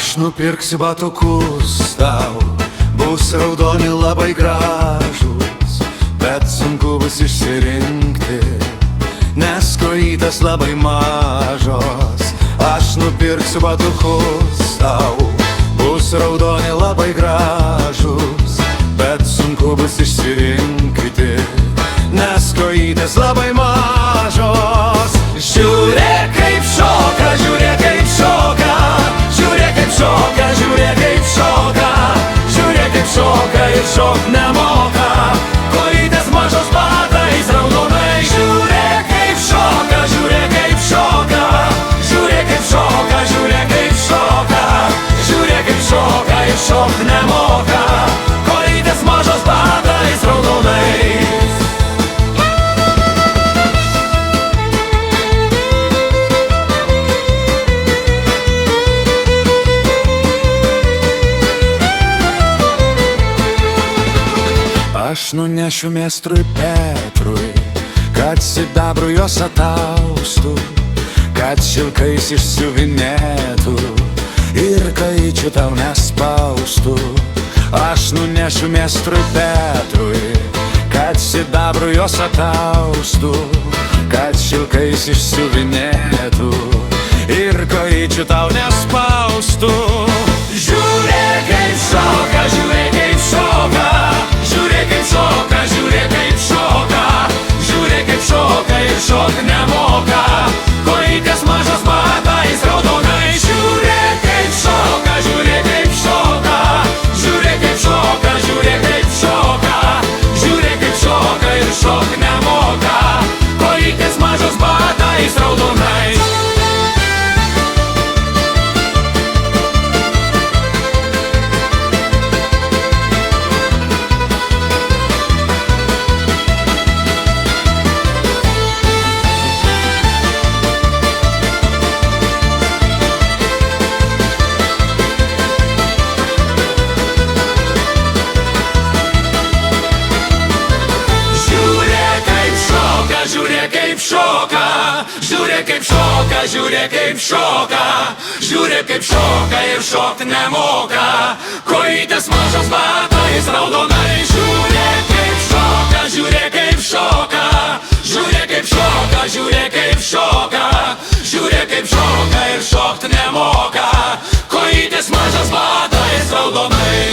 Aš nupirksiu batukus tau, bus raudoni labai gražus, bet sunku bus išsirinkti, nes kojytės labai mažos. Aš nupirksiu batukus tau, bus raudoni labai gražus, bet sunku bus išsirinkti, nes kojytės labai mažos. Žiūrėk kaip šoka, žiūrėk kaip šoka, žiūrėk kaip šoka, žiūrėk kaip šoka, žiūrėk kaip šoka ir šok nemoka, kojytės mažos batais raudonai. Žiūrėk kaip šoka, žiūrėk kaip šoka, žiūrėk kaip šoka, žiūrėk kaip šoka, žiūrėk kaip šoka ir šok nemoka, kojytės mažos batais raudonai. Aš nunešiu meistrui Petrui, kad sidabru jos ataustų, kad šilkais išsiuvinėtų ir kaičių tau nespaustų. Aš nunešiu meistrui Petrui, kad sidabru jos ataustų, kad šilkais išsiuvinėtų ir kaičių tau nespaustų. Žiūrėk kaip šoka, žiūrėk kaip šoka, žiūrėk kaip šoka, žiūrėk kaip šoka, žiūrėk kaip šoka ir šok nemoka, kojytės mažos batais raudonai. Žiūrėk kaip šoka, žiūrėk kaip šoka, žiūrėk kaip šoka, žiūrėk kaip šoka, žiūrėk kaip šoka ir šok nemoka, kojytės mažos batais raudonai. Žiūrėk kaip šoka, žiūrėk kaip šoka, žiūrėk kaip šoka, žiūrėk kaip šoka ir šokt nemoka, kojytės mažos batais raudonai. Žiūrėk kaip šoka, žiūrėk kaip šoka, žiūrėk kaip šoka, žiūrėk kaip šoka, žiūrėk kaip šoka ir šokt nemoka, kojytės mažos batais raudonai.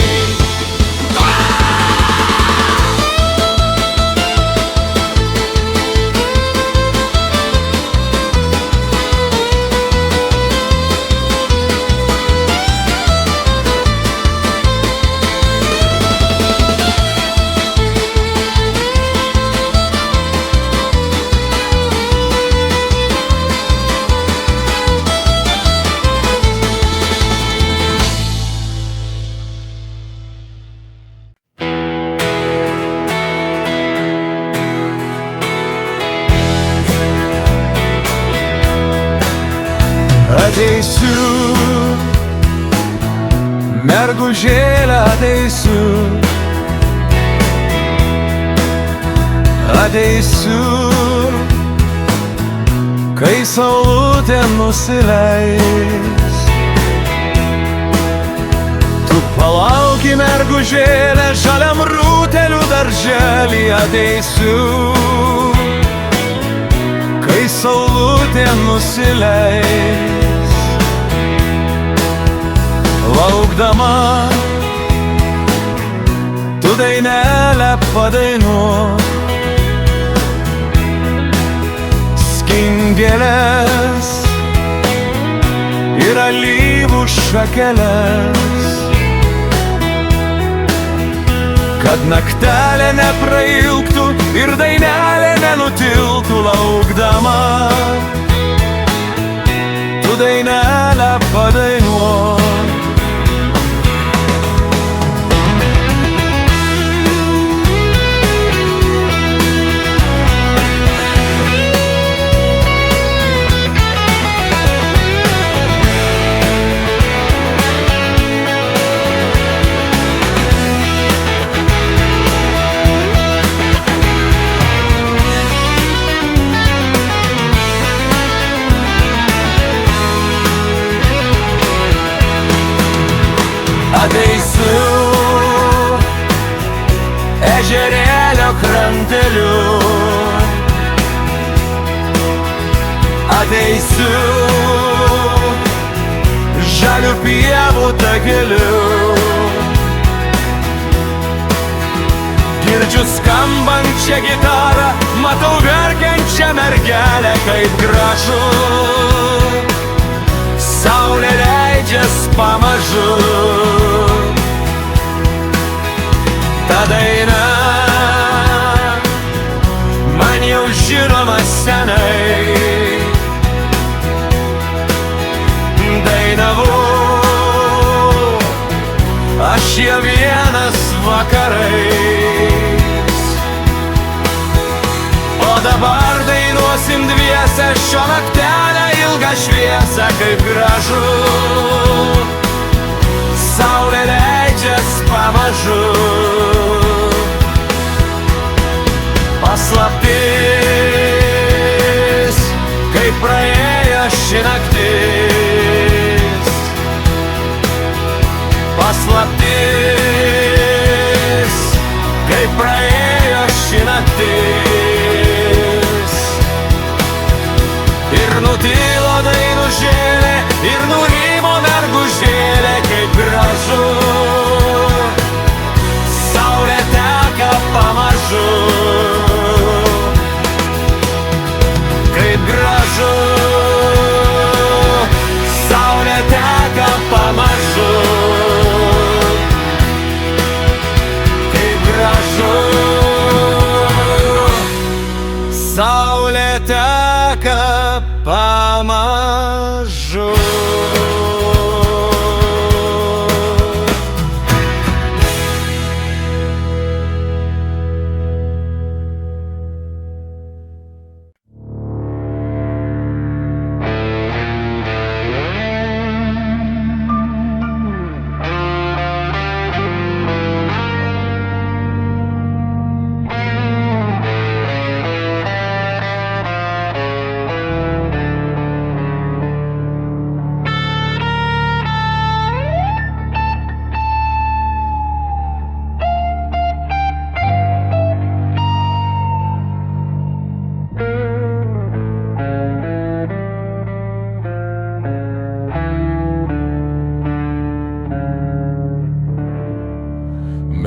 Ateisiu, mergužėlė, ateisiu, ateisiu, kai saulutė nusileis. Tu palauki, mergužėlė, žaliam rūtelių darželį. Ateisiu, kai saulutė nusileis. Laukdama, tu dainelę padainuok, skink gėles ir alyvų šakeles, kad naktelė neprailgtų ir dainelė nenutiltų. Laukdama, tu dainelę padainuok. ežerėlio kranteliu. Ateisiu žalių pievų takeliu. Girdžiu skambančią gitarą, matau verkiančią mergelę, kaip gražu. Saulė leidžias pamažu. Ta daina man jau žinoma senai. Dainavau aš ją vienas vakarais. O dabar dainuosim dviese šio naktelę ilgą šviesą, kaip gražu. Saulė leidžias pamažu. Paslaptis, kaip praėjo ši naktis. Paslaptis, kaip praėjo ši naktis. Ir nutilo dainužėlė, ir nurimo mergužėlė, kaip gražu. Saulė teka pamažu. Kaip gražu. Saulė teka pamažu. Saulė teka pamažu.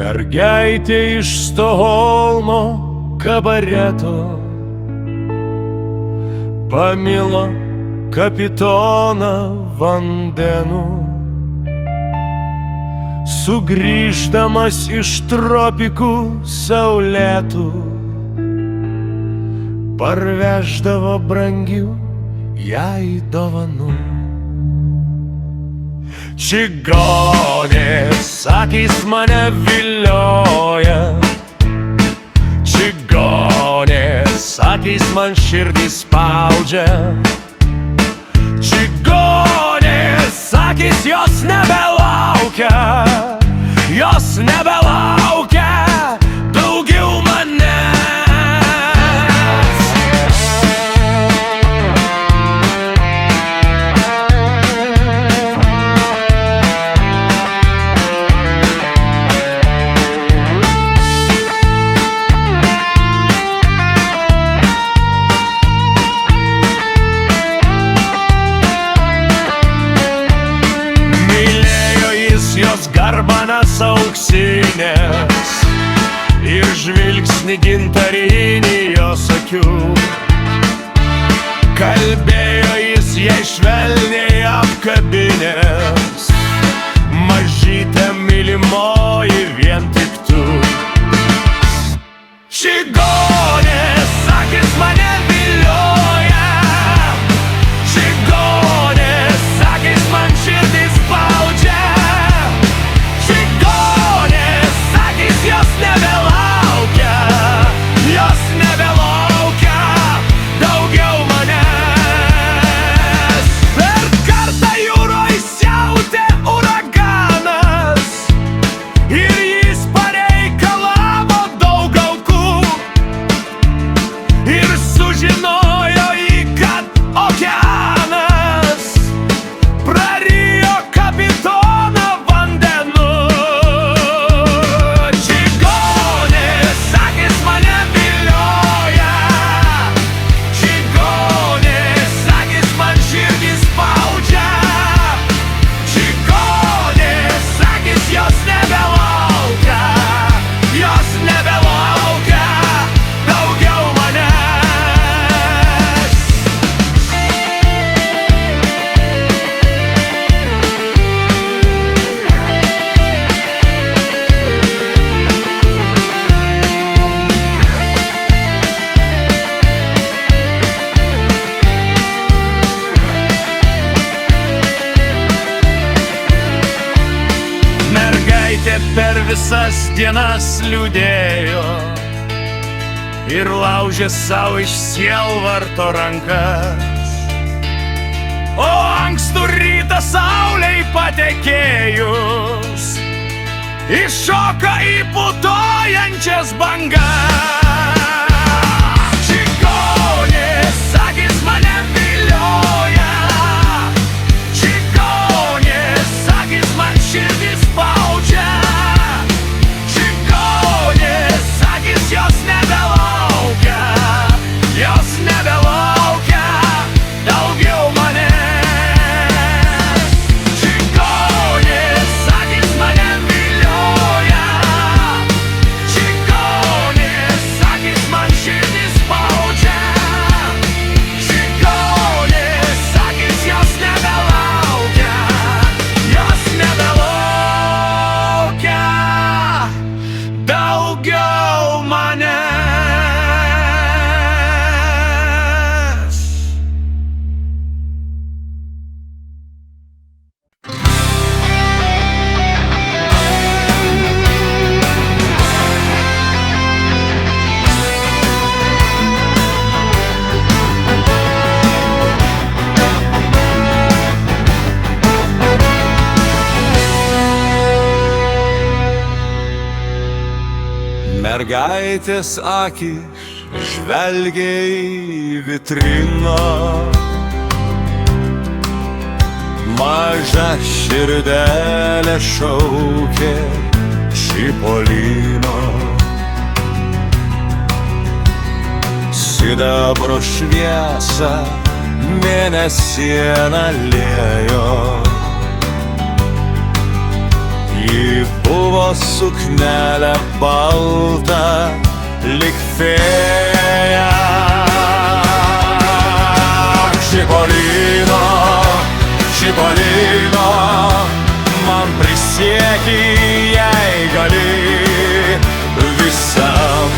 Mergaitė iš Stokholmo kabareto pamilo kapitoną vandenų. Sugrįždamas iš tropikų saulėtų parveždavo brangių jai dovanų. Čigonės akys mane vilioja. Čigonės akys man širdį spaudžia. Čigonės akys jos nebelaukia. Jos nebelaukia daugiau manęs. Garbanas auksinės ir žvilgsnį gintarinį jos akių. Kalbėjo jis jai švelniai apkabinęs. Mažytė mylimoji vien tik tu. Čigonės akys mane vilioja. Čigonės akys man širdį spaudžia. Jos nebelaukia, jos nebelaukia daugiau manęs. Per kartą jūroj siautė uraganas ir jis pareikalavo daug aukų. visas dienas liūdėjo ir laužė savo iš sielvarto rankas. O ankstų rytą saulei patekėjus iššoka į putojančias bangas. Čigonės akys mane vilioja, čigonės akys man širdį spaudžia, čigonės akys jos nebelaukia, jos nebelaukia daugiau manęs. Čigonės akys mane vilioja, čigonės akys man širdį spaudžia, čigonės akys jos nebelaukia, jos nebelaukia daugiau manęs. Mergaitės akys žvelgia į vitriną, maža širdelė šaukė Čipolino. Sidabro šviesą mėnesiena liejo, ji buvo suknelė balta lyg fėja. Čipolino, Čipolino, man prisieki, jei gali, visam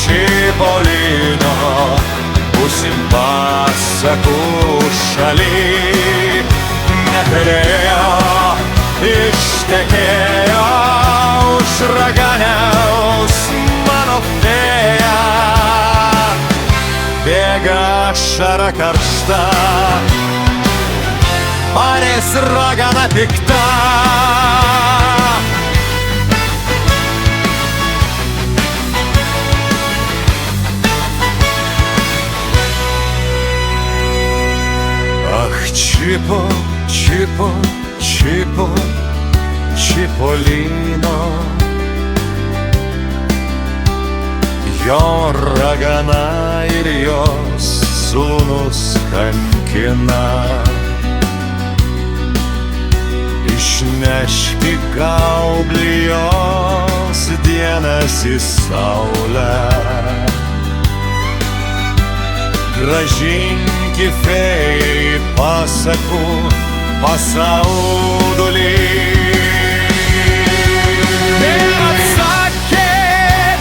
Čipolino, būsim pasakų šaly. Neturėjo, ištekėjo už raganiaus mano fėja. Bėga ašara karšta, Marės ragana pikta. Ach, Čipo, Čipo, Čipo, Čipolino, jo ragana ir jos sūnus kankina. Išnešk į gaublį jos dienas į saulę, grąžink į fėjai pasakų pasaulį. Ir atsakė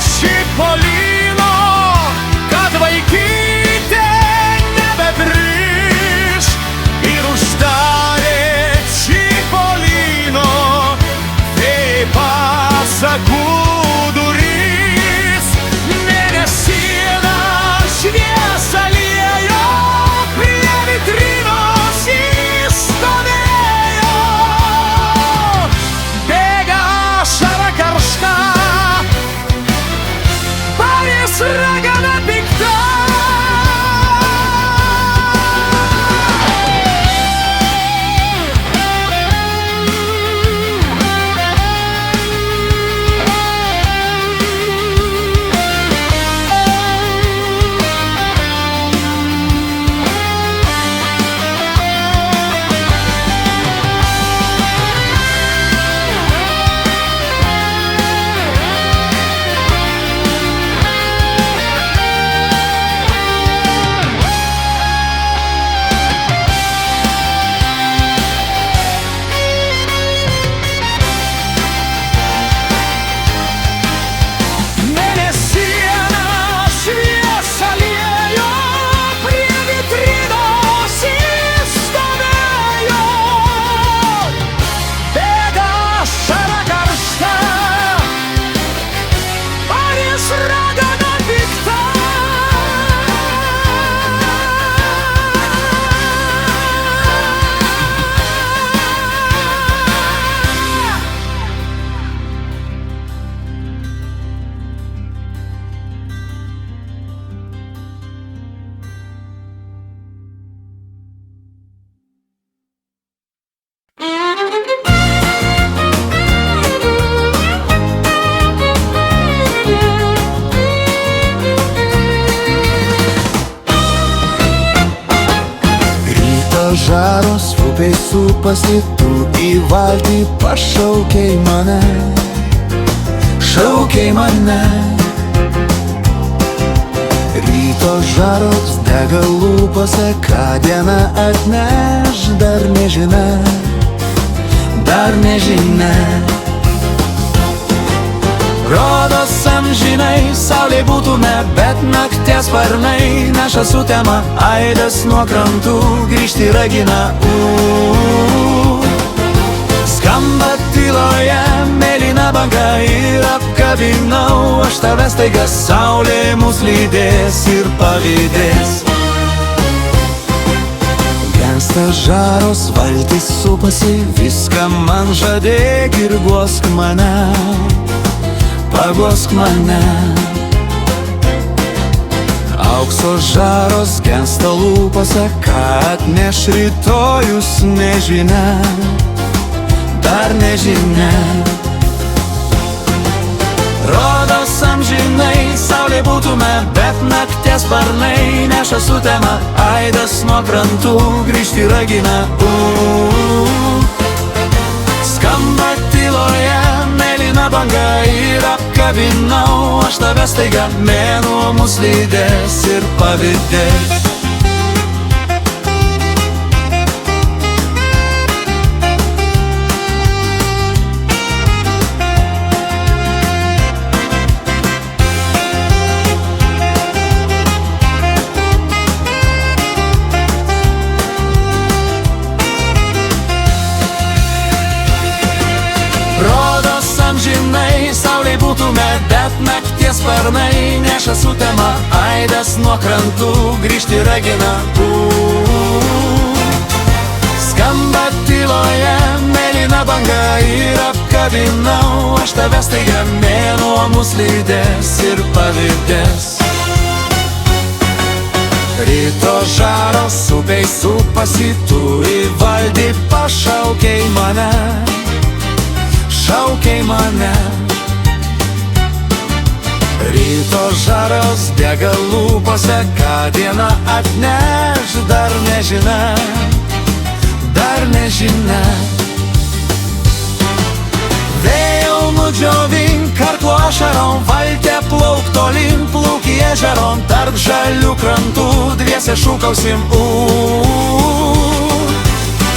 Čipolino, kad vaikytė nebegrįš, ir uždarė Čipolino fėjai pasakų duris. Mėnesiena šviesą liejo, prie vitrinos jis stovėjo. Bėga ašara karšta, ragana pikta. Žaros upėj supasi, tu į valtį pašaukei mane, šaukei mane. Ryto žaros dega lūpose, ką diena atneš, dar nežinia, dar nežinia. Rodos amžinai saulė būtume, bet nakties sparnai neša sutemą, aidas nuo krantų grįžti ragina. Skamba tyloje mėlyna banga ir apkabinau aš tave staiga, saulė mus lydės ir pavydės. Gęsta žaros, valtis supasi, viską man žadėk ir guosk mane, paguosk mane. Aukso žaros gęsta lūpose, ką atneš rytojus nežinia, dar nežinia. Rodos amžinai saulė būtume, bet nakties sparnai neša sutemą, aidas nuo krantų grįžti ragina. Skamba tyloje mėlyna banga ir apkabinau aš tave staiga, mėnuo mus lydės ir pavydės. Amžinai saulė būtume, bet nakties sparnai neša sutemą, aidas nuo krantų grįžti ragina. Skamba tyloje mėlyna banga ir apkabinau aš tave staiga, mėnuo mus lydės ir pavydės. Ryto žaros upėj supasi, tu į valtį pašaukei mane, šaukei mane. Ryto žaros dega lūpose, ką diena atneš, dar nežinia, dar nežinia. Vėjau nudžiovink karklo ašarom, valtė plauk tolin, pluk į ežeron, tarp žalių krantų dviese šūkausim.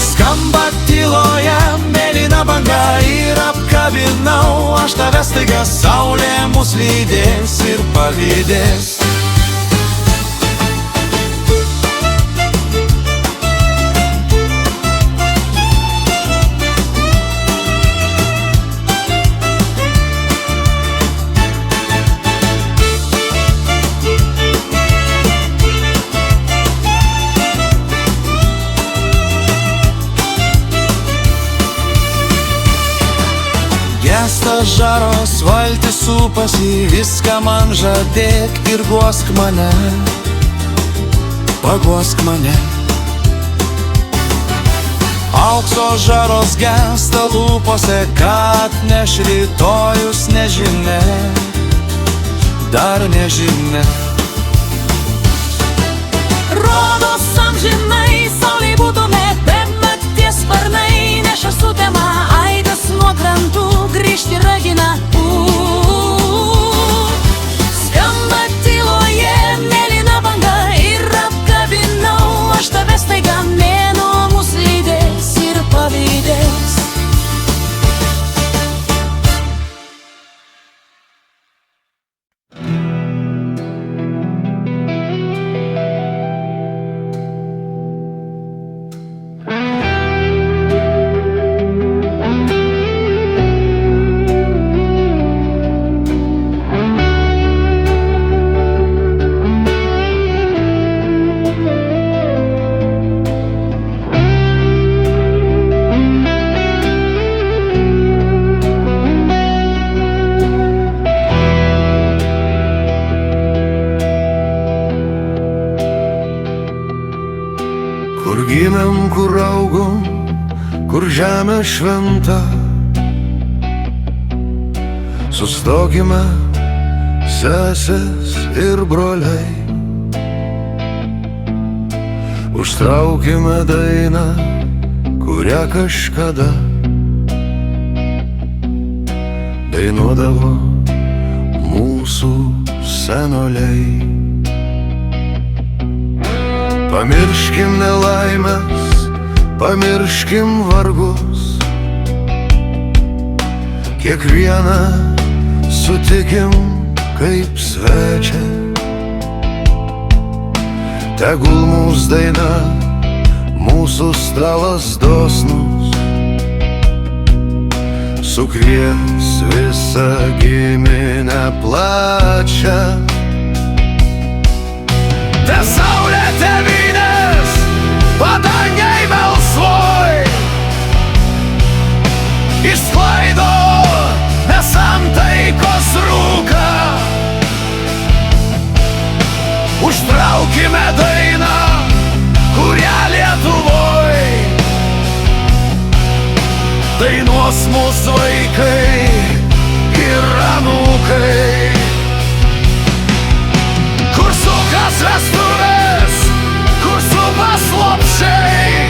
Skamba tyloje mėlyna banga ir apkabinau aš tave staiga, saulė mus lydės ir pavydės. Gęsta žaros, valtis supasi, viską man žadėk ir guosk mane, paguosk mane. Aukso žaros gęsta lūpose, ką atneš rytojus nežinia, dar nežinia. Rodos amžinai saulė būtume, bet nakties sparnai neša sutemą, aidas nuo krantų grįžti ragina. Skamba tyloje mėlyna banga ir apkabinau aš tave staiga, mėnuo mus lydės ir pavydės. gimėm, kur augom, kur žemė šventa. Sustokime, sesės ir broliai, užtraukime dainą, kurią kažkada dainuodavo mūsų senoliai. Pamirškim nelaimės, pamirškim vargus, kiekvieną sutikim kaip svečią. Tegul mūsų daina, mūsų stalas dosnus, sukvies visą giminę plačią. Te saulė tėvynės, padangiai melsvoj, išsklaido nesantaikos rūką. Užtraukime dainą, kurią Lietuvoj dainuos mūsų vaikai ir anūkai. Kur sukas vestuvės, kur supas lopšiai,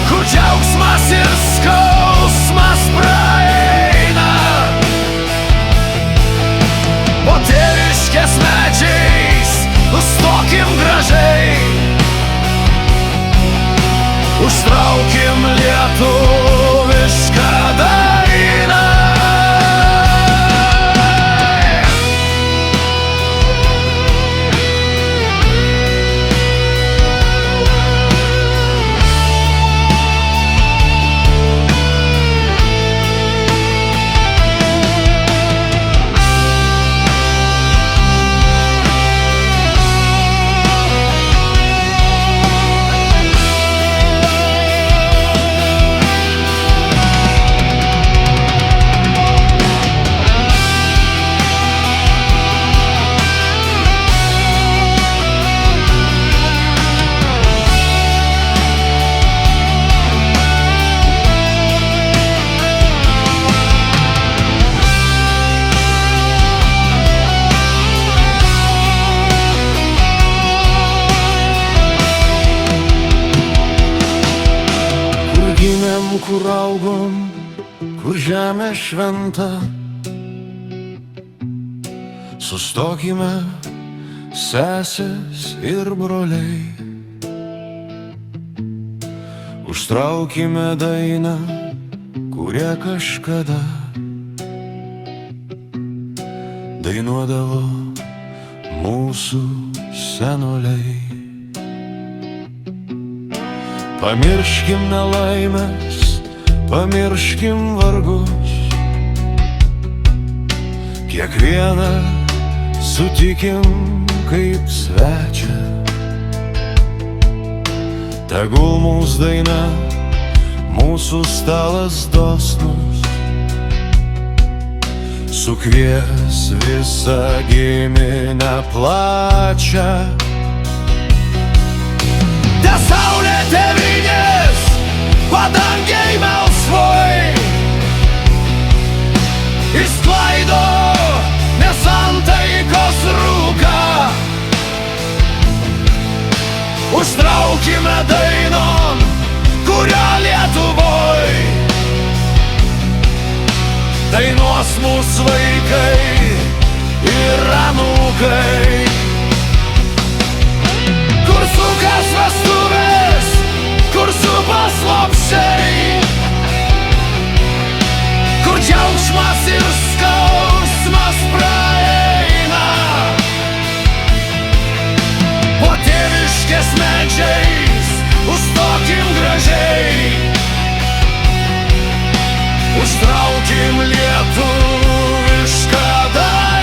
kur džiaugsmas ir skausmas praeina. Po tėviškės medžiais nustokim gražiai, užtraukim lietuvišką dainą. Kur augom, kur žemė šventa, sustokime, sesės ir broliai, užtraukime dainą, kurią kažkada dainuodavo mūsų senoliai. Pamirškim nelaimės, pamirškim vargus, kiekvieną sutikim kaip svečią. Tegul mūsų daina, mūsų stalas dosnus, sukvies visą giminę plačią. Te saulė tėvynės, padangiai melsvoj, išsklaido nesantaikos rūką. Užtraukime dainon, kurią Lietuvoj dainuos mūsų vaikai ir anūkai. Kur sukas vestuvės, kur supas lopšiai, kur džiaugsmas ir skausmas praeina. Po tėviškės medžiais užstokim gražiai, užtraukim lietuvišką dainą.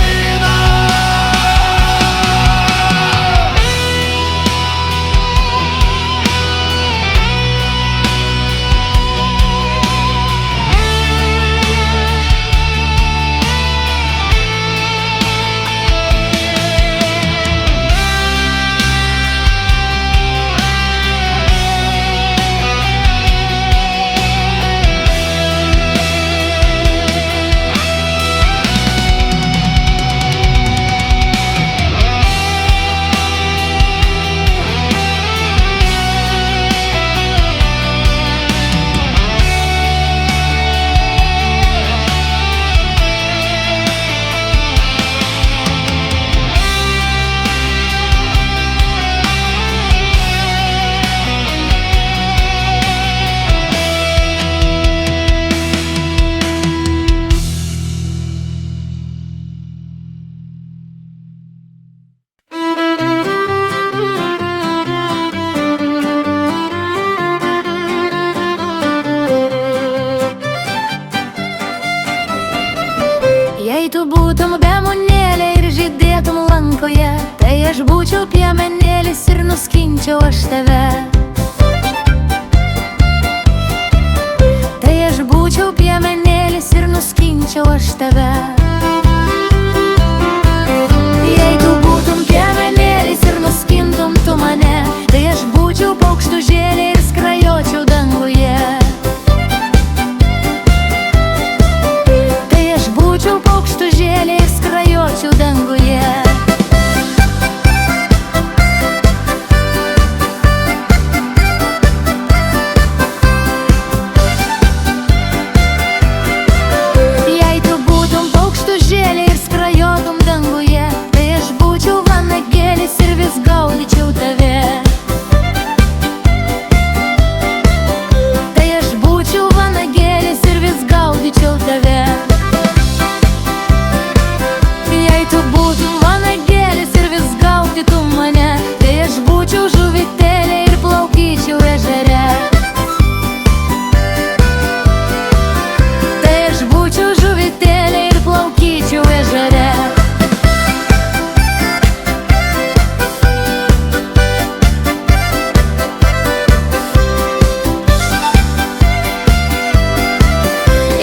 nemunėlė ir žydėtum lankoje, tai aš būčiau piemenėlis ir nuskinčiau aš tave. Tai aš būčiau piemenėlis ir nuskinčiau aš tave. Jei tu būtum piemenėlis ir nuskintum tu mane, tai aš būčiau paukštužėlė ir skrajočiau danguje. Tai aš būčiau paukštužėlė ir skrajočiau danguje. Jei tu būtum paukštužėlė ir skrajotum danguje, tai aš būčiau vanagėlis ir vis gaudyčiau tave. Tai aš būčiau vanagėlis ir vis gaudyčiau tave. Jei tu būtum vanagėlis ir vis gaudytum mane, tai aš būčiau žuvitelė ir plaukyčiau ežere. Tai aš būčiau žuvitelė ir plaukyčiau ežere.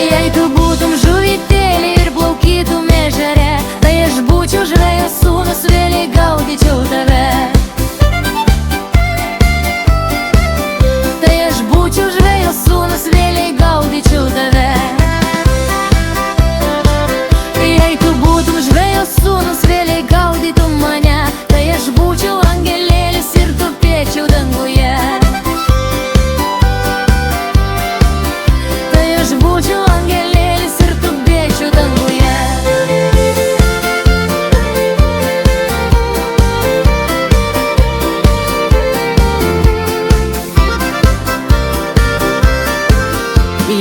Jei tu būtum žuvitelė ir plaukytum ežere, tai aš būčiau žvejo sūnus, vėliai gaudyčiau tave. Tai aš būčiau žvejo sūnus, vėliai gaudyčiau tave. Jei tu būtum žvejo sūnus, vėliai gaudytum mane, tai aš būčiau angelėlis ir tupėčiau danguje. Tai aš būčiau angelėlis ir tupėčiau danguje.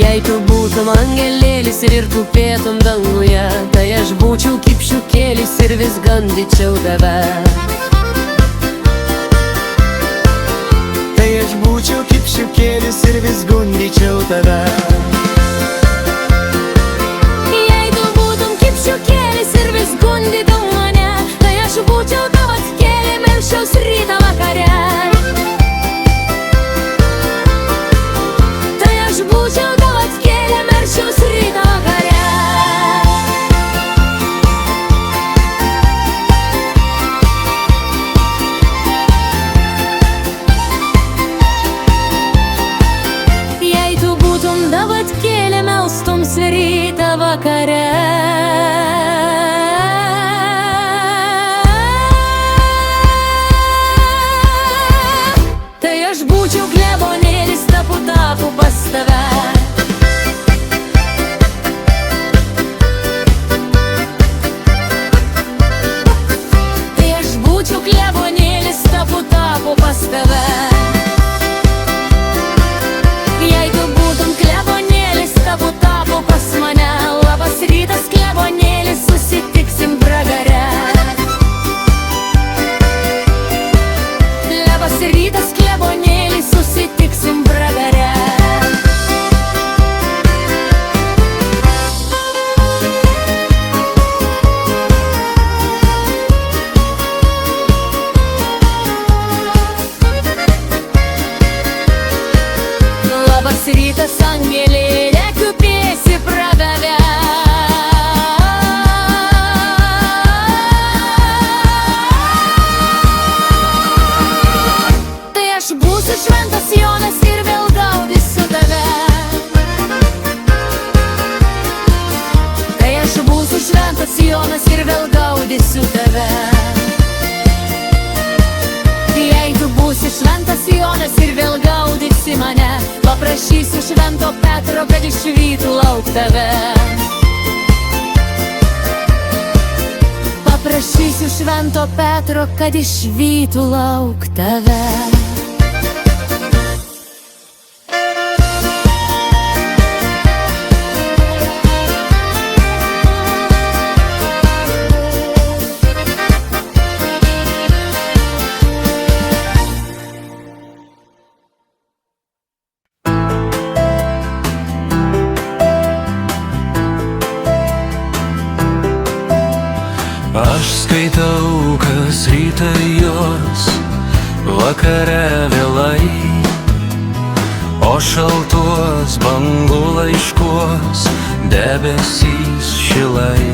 Jei tu būtum angelėlis ir tupėtum danguje, tai aš būčiau kipšiukėlis ir vis gandyčiau tave. Tai aš būčiau kipšiukėlis ir vis gundyčiau tave. Jei tu būtum kipšiukėlis ir vis gundytum mane, tai aš būčiau tavo atkėlė, melšiaus rytą vakare. Tai aš būčiau tavo atkėlė, melšiaus rytą vakare. Jei tu būtum tavo atkėlė, melstums rytą vakare. Tai aš būčiau klebonėlis, tapu pas tave. Tai aš būčiau klebonėlis, tapu pas tave. Jei tu būtum klebonėlis, tapu pas mane, labas rytas klebonėlis, susitiksim pragare. Labas rytas klebonėlis, susitiksim pragare. Labas rytas angelėlė, kupėsi praveve. Tai aš būsiu šventas Jonas ir vėl gaudysiu tave. Tai aš būsiu šventas Jonas ir vėl gaudysiu tave. Jei tu būsi šventas Jonas ir vėl gaudysi mane, paprašysiu švento Petro, kad išvytų lauk tave. Paprašysiu švento Petro, kad išvytų lauk tave. Aš skaitau kas rytą jos, vakare vėlai, o šaltuos bangų laiškuos debesys šilai.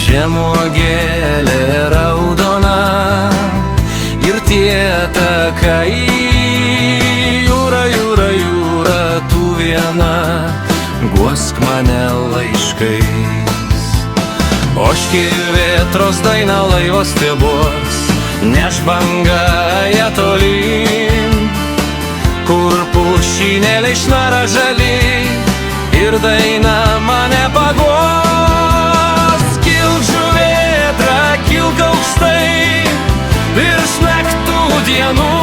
Žemuogėlė raudona ir tie takai, jūra, jūra, jūra, tu viena, guosk mane laiškais. Oški vėtros daina laivo stiebuos, neš banga ją tolyn, kur pušynėliai šnara žali ir daina mane paguos. Kilk žuvėdra, kilk aukštai virš naktų dienų,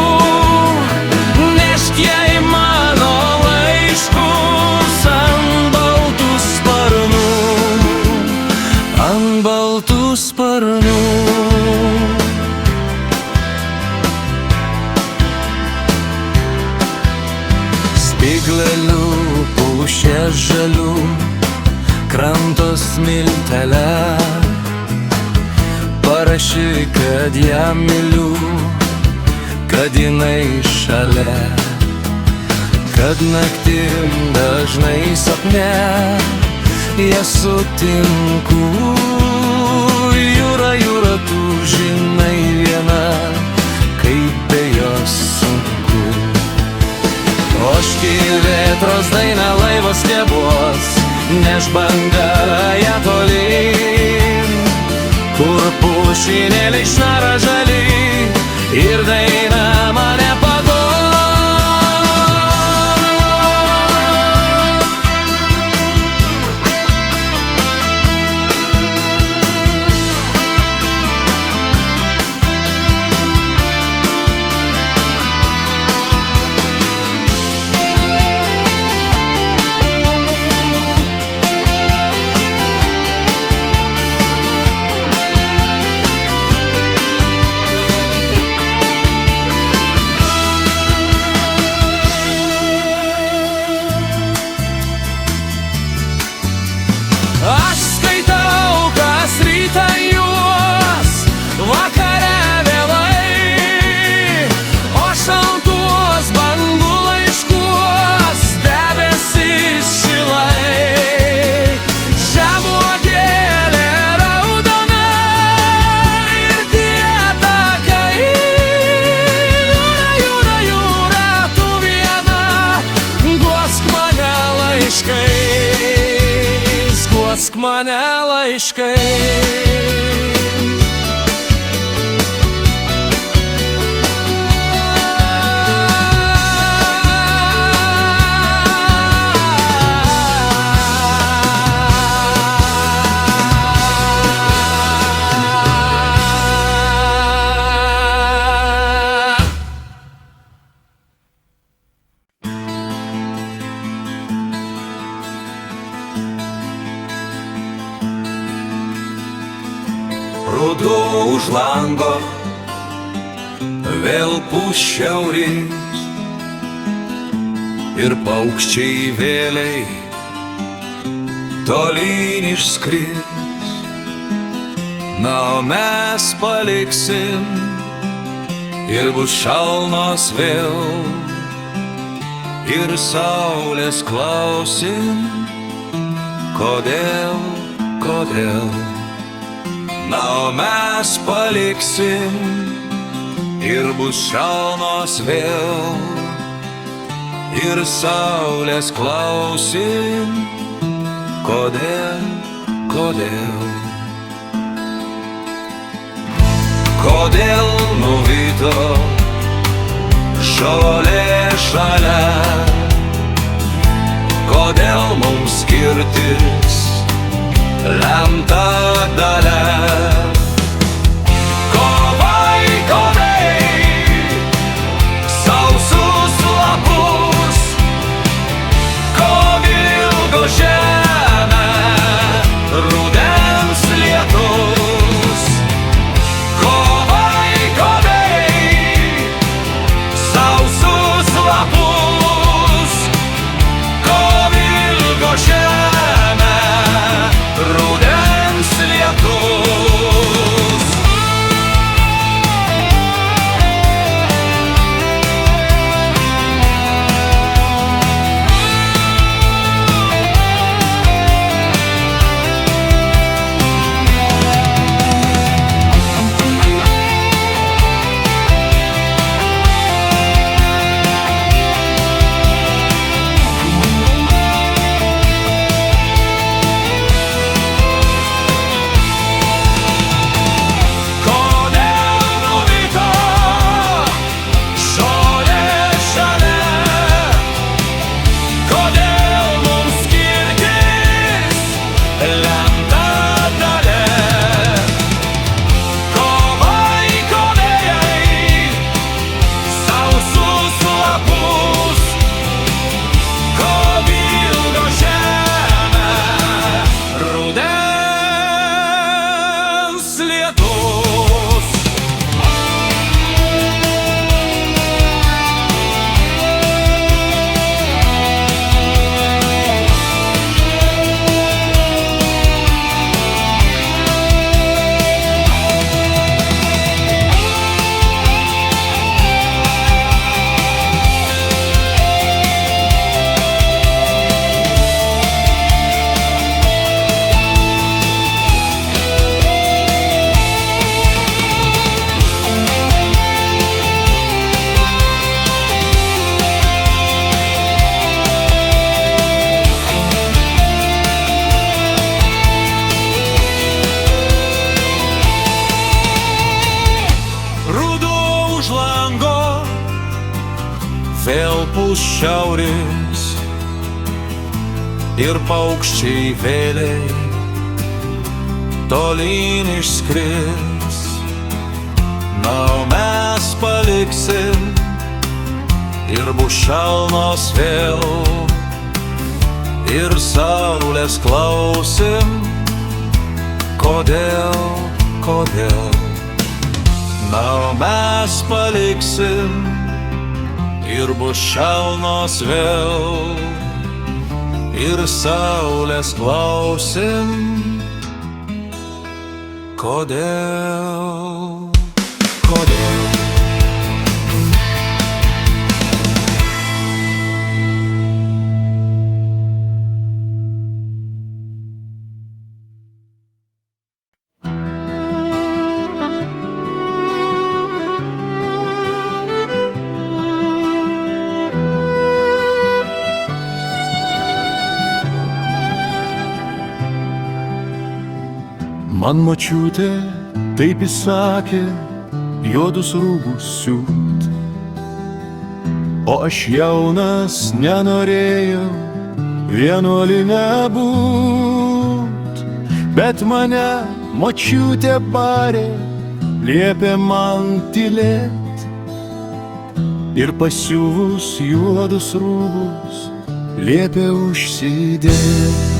nešk jai mano laiškus ant baltų sparnų, ant baltų sparnų. Spiglelių pušės žalių, krantos smiltelę, parašyk, kad ją myliu, kad jinai šalia, kad naktim dažnai sapne ją sutinku. Jūra, jūra, tu žinai viena, kaip be jos sunku. Oški vėtros daina laivo stiebuos, neš banga ją tolyn, kur pušynėliai šnara žali ir daina mane paguos. Aš skaitau kas rytą juos, vakare vėlai, o šaltuos bangų laiškuos debesys šilai. Žemuogėlė raudona ir tie takai, jūra, jūra, jūra, tu viena, guosk mane laiškais, guosk mane laiškais. Ruduo už lango, vėl pūs šiaurės ir paukščiai vėliai tolyn išskris. Na, o mes paliksim ir bus šalnos vėl ir saulės klausim, kodėl, kodėl. Na, o mes paliksim ir bus šalnos vėl ir saulės klausim, kodėl, kodėl. Kodėl nuvyto žolė žalia, kodėl mums skirtis lemta dalia. Kovai, kovai, sausus lapus, kovilgo žemę, rudens lietus. Kovai, kovai, sausus lapus, kovilgo žemę, rudens lietus. vėl pūs šiaurės ir paukščiai vėliai tolyn išskris. Na, o mes paliksim ir bus šalnos vėl ir saulės klausim. Kodėl, kodėl? Na, o mes paliksim ir bus šalnos vėl ir saulės klausim. Kodėl, kodėl? Man močiutė taip įsakė juodus rūbus siūt, o aš jaunas nenorėjau vienuolyne būt. Bet mane močiutė barė, liepė man tylėt ir pasiuvus juodus rūbus liepė užsidėt.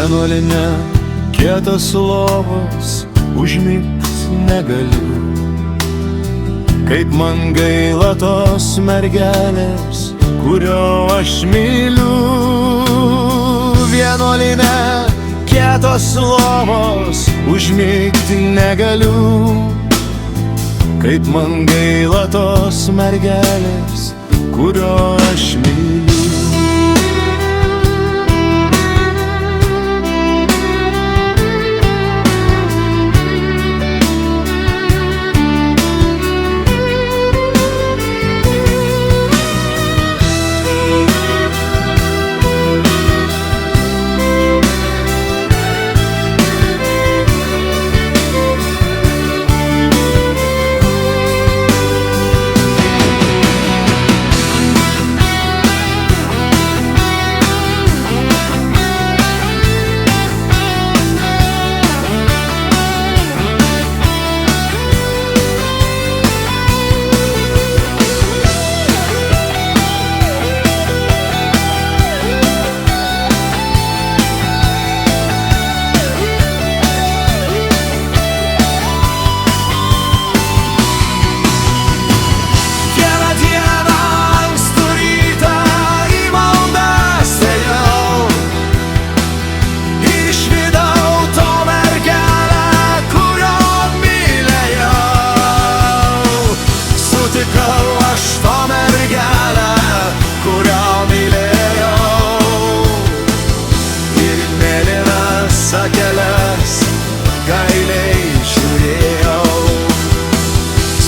Vienuolinė kietas lovas užmigt negaliu. Kaip man gaila tos mergelės, kurio aš myliu. Vienuolinė kietas lovas užmigt negaliu. Kaip man gaila tos mergelės, kurio aš myliu.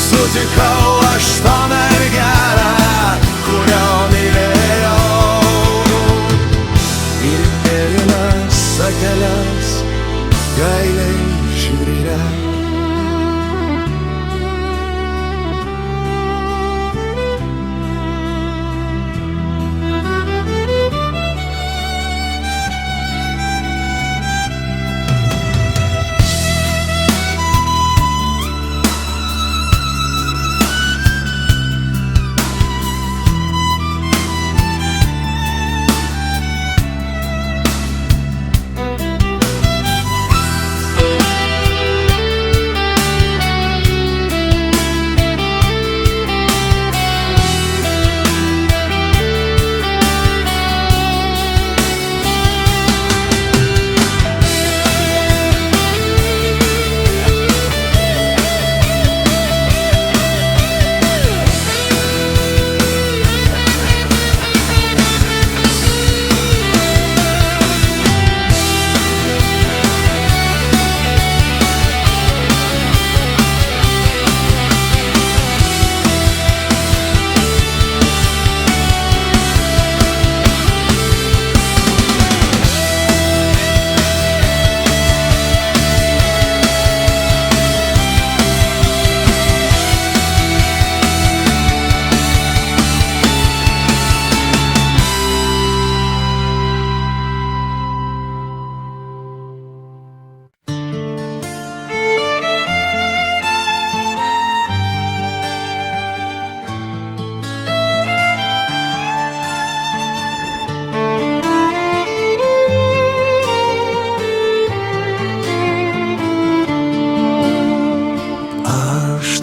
Sutikau aš tą mergelę, kurio mylėjau, ir mėlynas akeles gailiai žiūrėjau.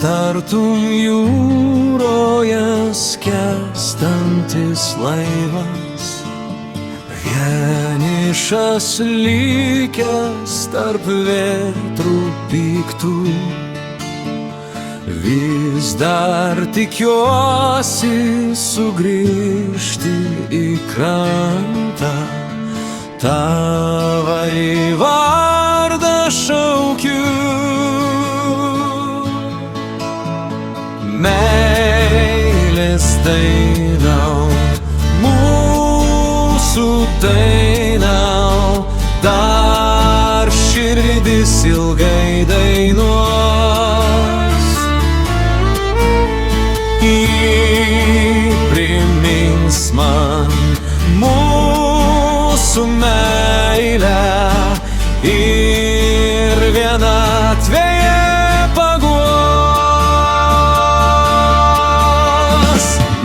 tartum jūroje skęstantis laivas, vienišas likęs tarp vėtrų piktų. Vis dar tikiuosi sugrįžti į krantą, tavąjį vardą šaukiu. Meilės dainau, mūsų dainau, dar širdis ilgai dainuos. Primins man mūsų meilę ir vienatvėje paguos.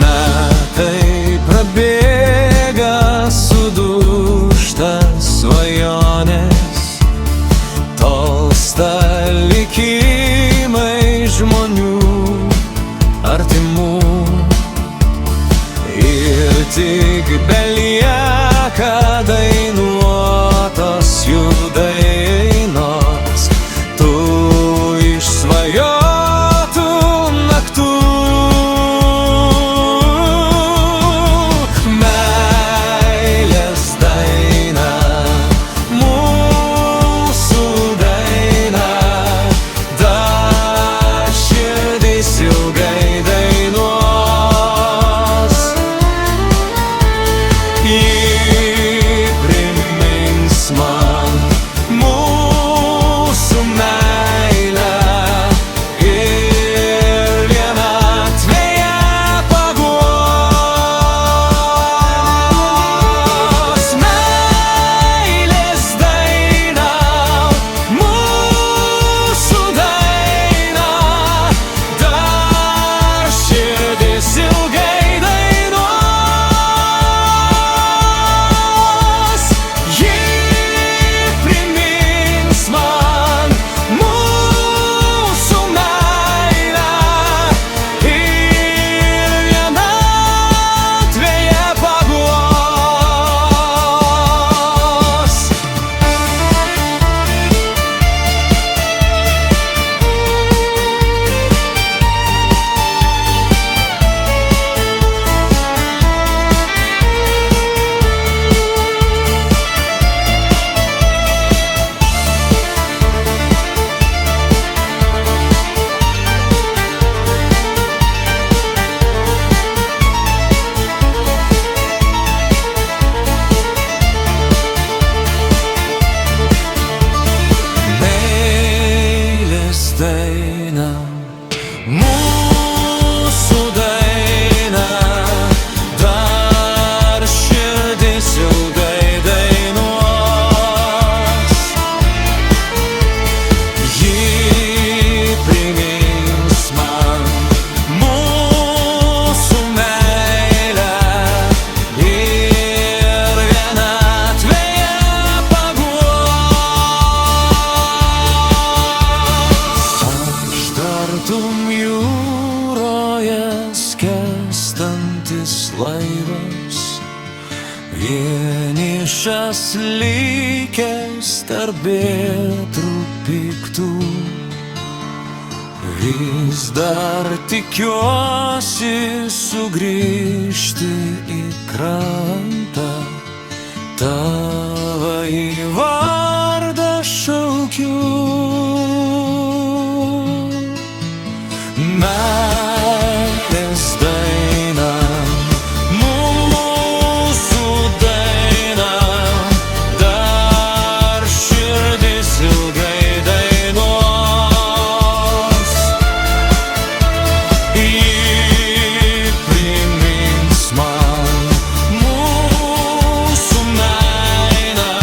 Metai prabėga, sudūžta svajonės, tolsta likimai žmonių artimų, ir tik belieka dainuotos jų dainos, tų išsvajotų naktų. Meilės daina, mūsų daina, dar širdis ilgai dainuos. Primins man mūsų meilę ir vienatvėje paguos. Meilės daina, mūsų daina, dar širdis ilgai dainuos. Ji primins man mūsų meilę ir vienatvėje paguos. Meilės daina, mūsų daina, dar širdis ilgai dainuos. Ji primins man mūsų meilę ir vienatvėje paguos. Aš tartum jūroje skęstantis laivas, vienišas likęs tarp vėtrų piktų. Vis dar tikiuosi sugrįžti į krantą, tavąjį vardą šaukiu. Meilės daina, mūsų daina, dar širdis ilgai dainuos. Primins man mūsų meilę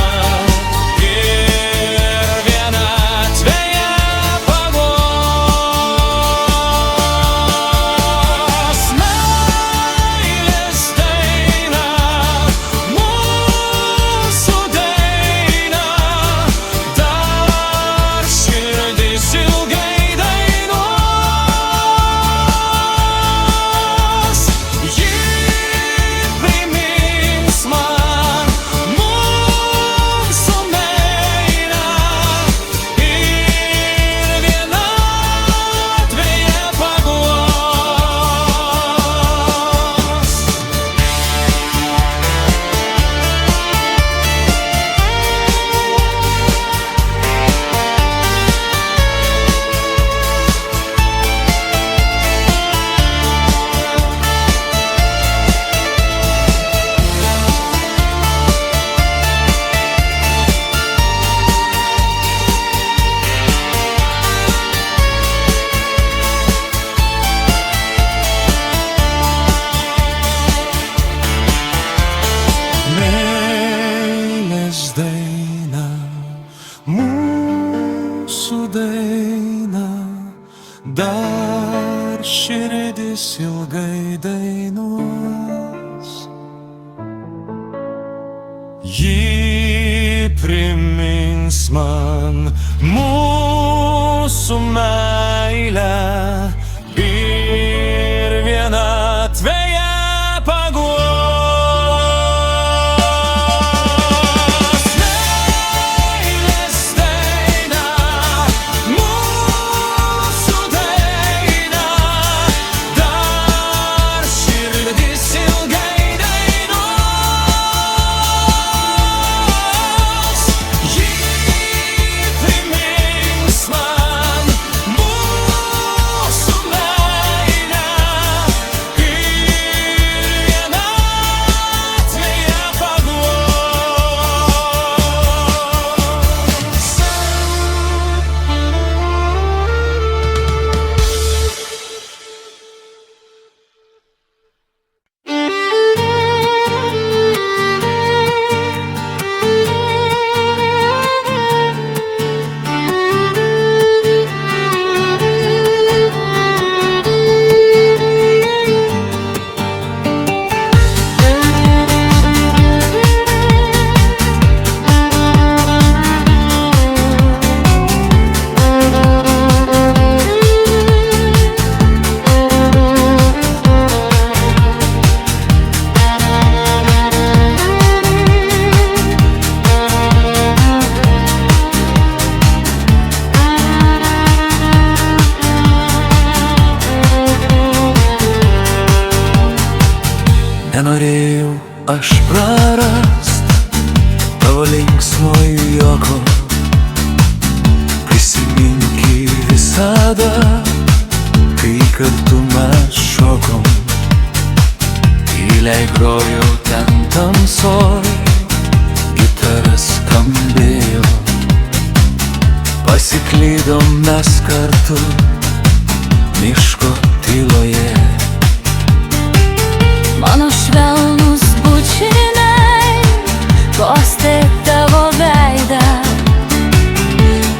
ir vienatvėje širdis ilgai dainuos. Ji primins man mūsų meilę ir vienatvėje paguos. Meilės daina, mūsų daina, dar širdis ilgai dainuos. Ji primins man mūsų meilę ir vienatvėje paguos. Nenorėjau aš prarast tavo linksmo juoko. Prisimink jį visada, kai kartu mes šokom. Tyliai grojau ten tamsoj, gitara skambėjo. Pasiklydom mes kartu miško tyloje. Mano švelnus bučiniai kostė tavo veidą.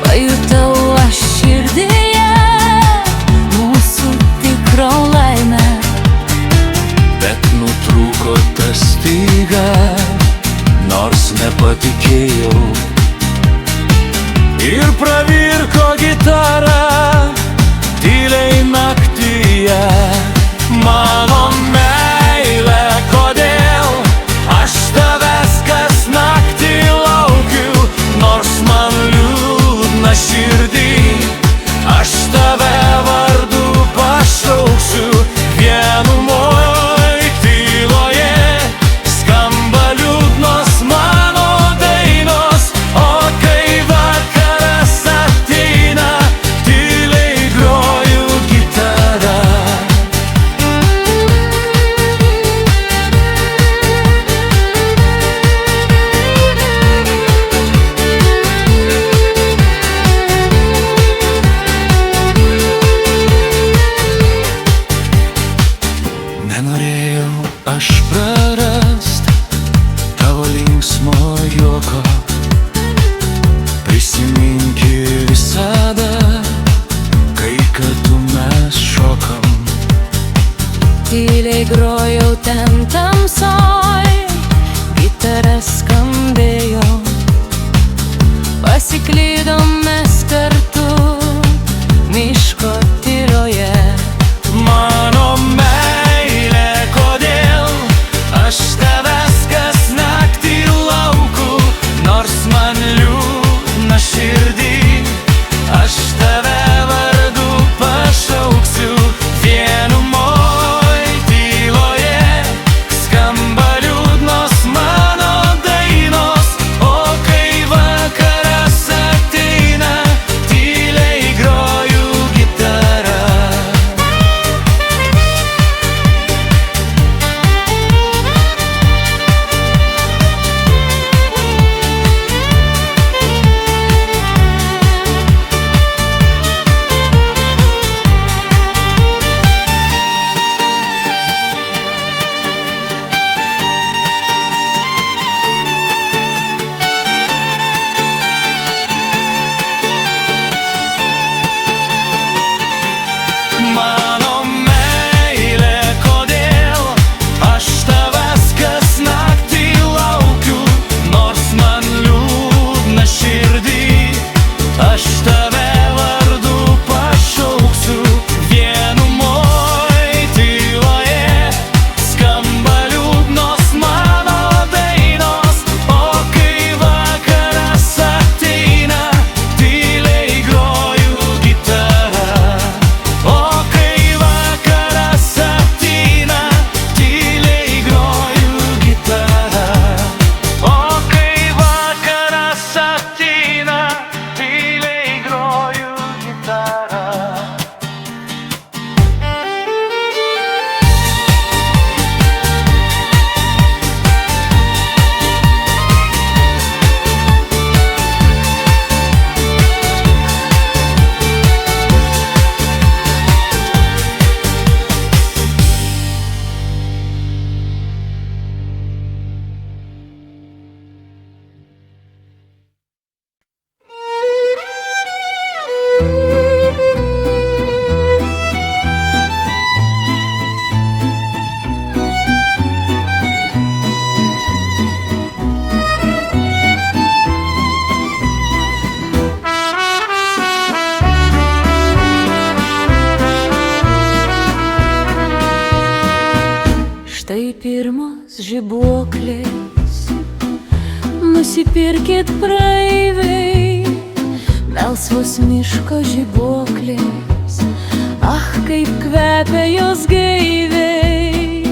Pajutau aš širdyje mūsų tikrą laimę. Bet nutrūko tas staiga, nors nepatikėjau. Ir pravirko gitara tyliai naktyje. Mano meilė, kodėl aš tavęs kas naktį laukiu, nors man liūdna širdį. Aš tave vardu pašauksiu, vienumoj tyloje skamba liūdnos mano dainos. O kai vakaras ateina, tyliai groju gitarą. Nenorėjau aš prarast tavo linksmo juoko. Prisimink jį visada, kai kartu mes šokam. Tyliai grojau ten tamsoj, gitara skambėjo. Pasiklydom mes kartu miško tyloje. Mano meilė, kodėl aš tavęs kas naktį laukiu, nors man liūdna širdį. Aš tave vardu pašauksiu, vienumoj tyloje skamba liūdnos mano dainos. O kai vakaras ateina, žibuoklės. Nusipirkit praeiviai melsvos miško žibuoklės. Ah, kaip kvepia jos gaiviai,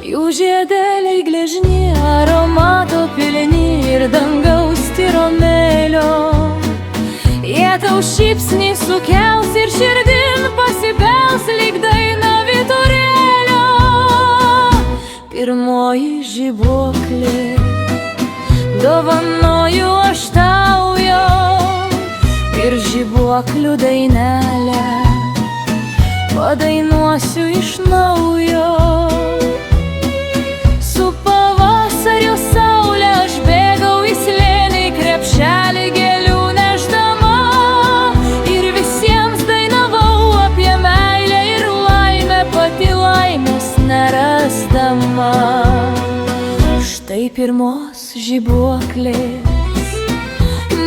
jų žiedeliai gležni, aromato pilni ir dangaus tiromėlio. Jie tau šypsnį sukels ir širdin pasibels lyg daina vyturėlio. Pirmoji žibuoklė, dovanoju aš tau jau ir žibuoklių dainelę padainuosiu iš naujo. Su pavasario saulė aš bėgau į slėnį, krepšelį gėlių nešdama ir visiems dainavau apie meilę ir laimę, pati laimės nerasdama. Štai pirmos žibuoklės,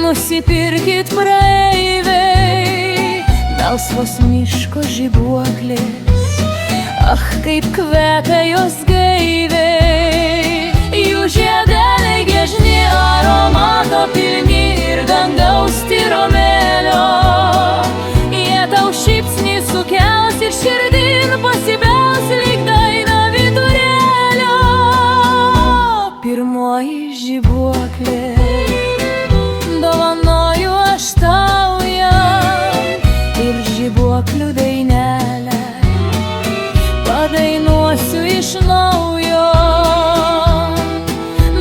nusipirkit praeiviai melsvos miško žibuoklės. Ah, kaip kvepia jos gaiviai, jų žiedeliai gležni, aromato pilni ir dangaus tiromėlio. Jie tau šypsnį sukels ir širdin pasibels lyg daina vyturėlio. Pirmoji žibuoklė, dovanoju aš tau ir žibuoklių dainelę padainuosiu iš naujo.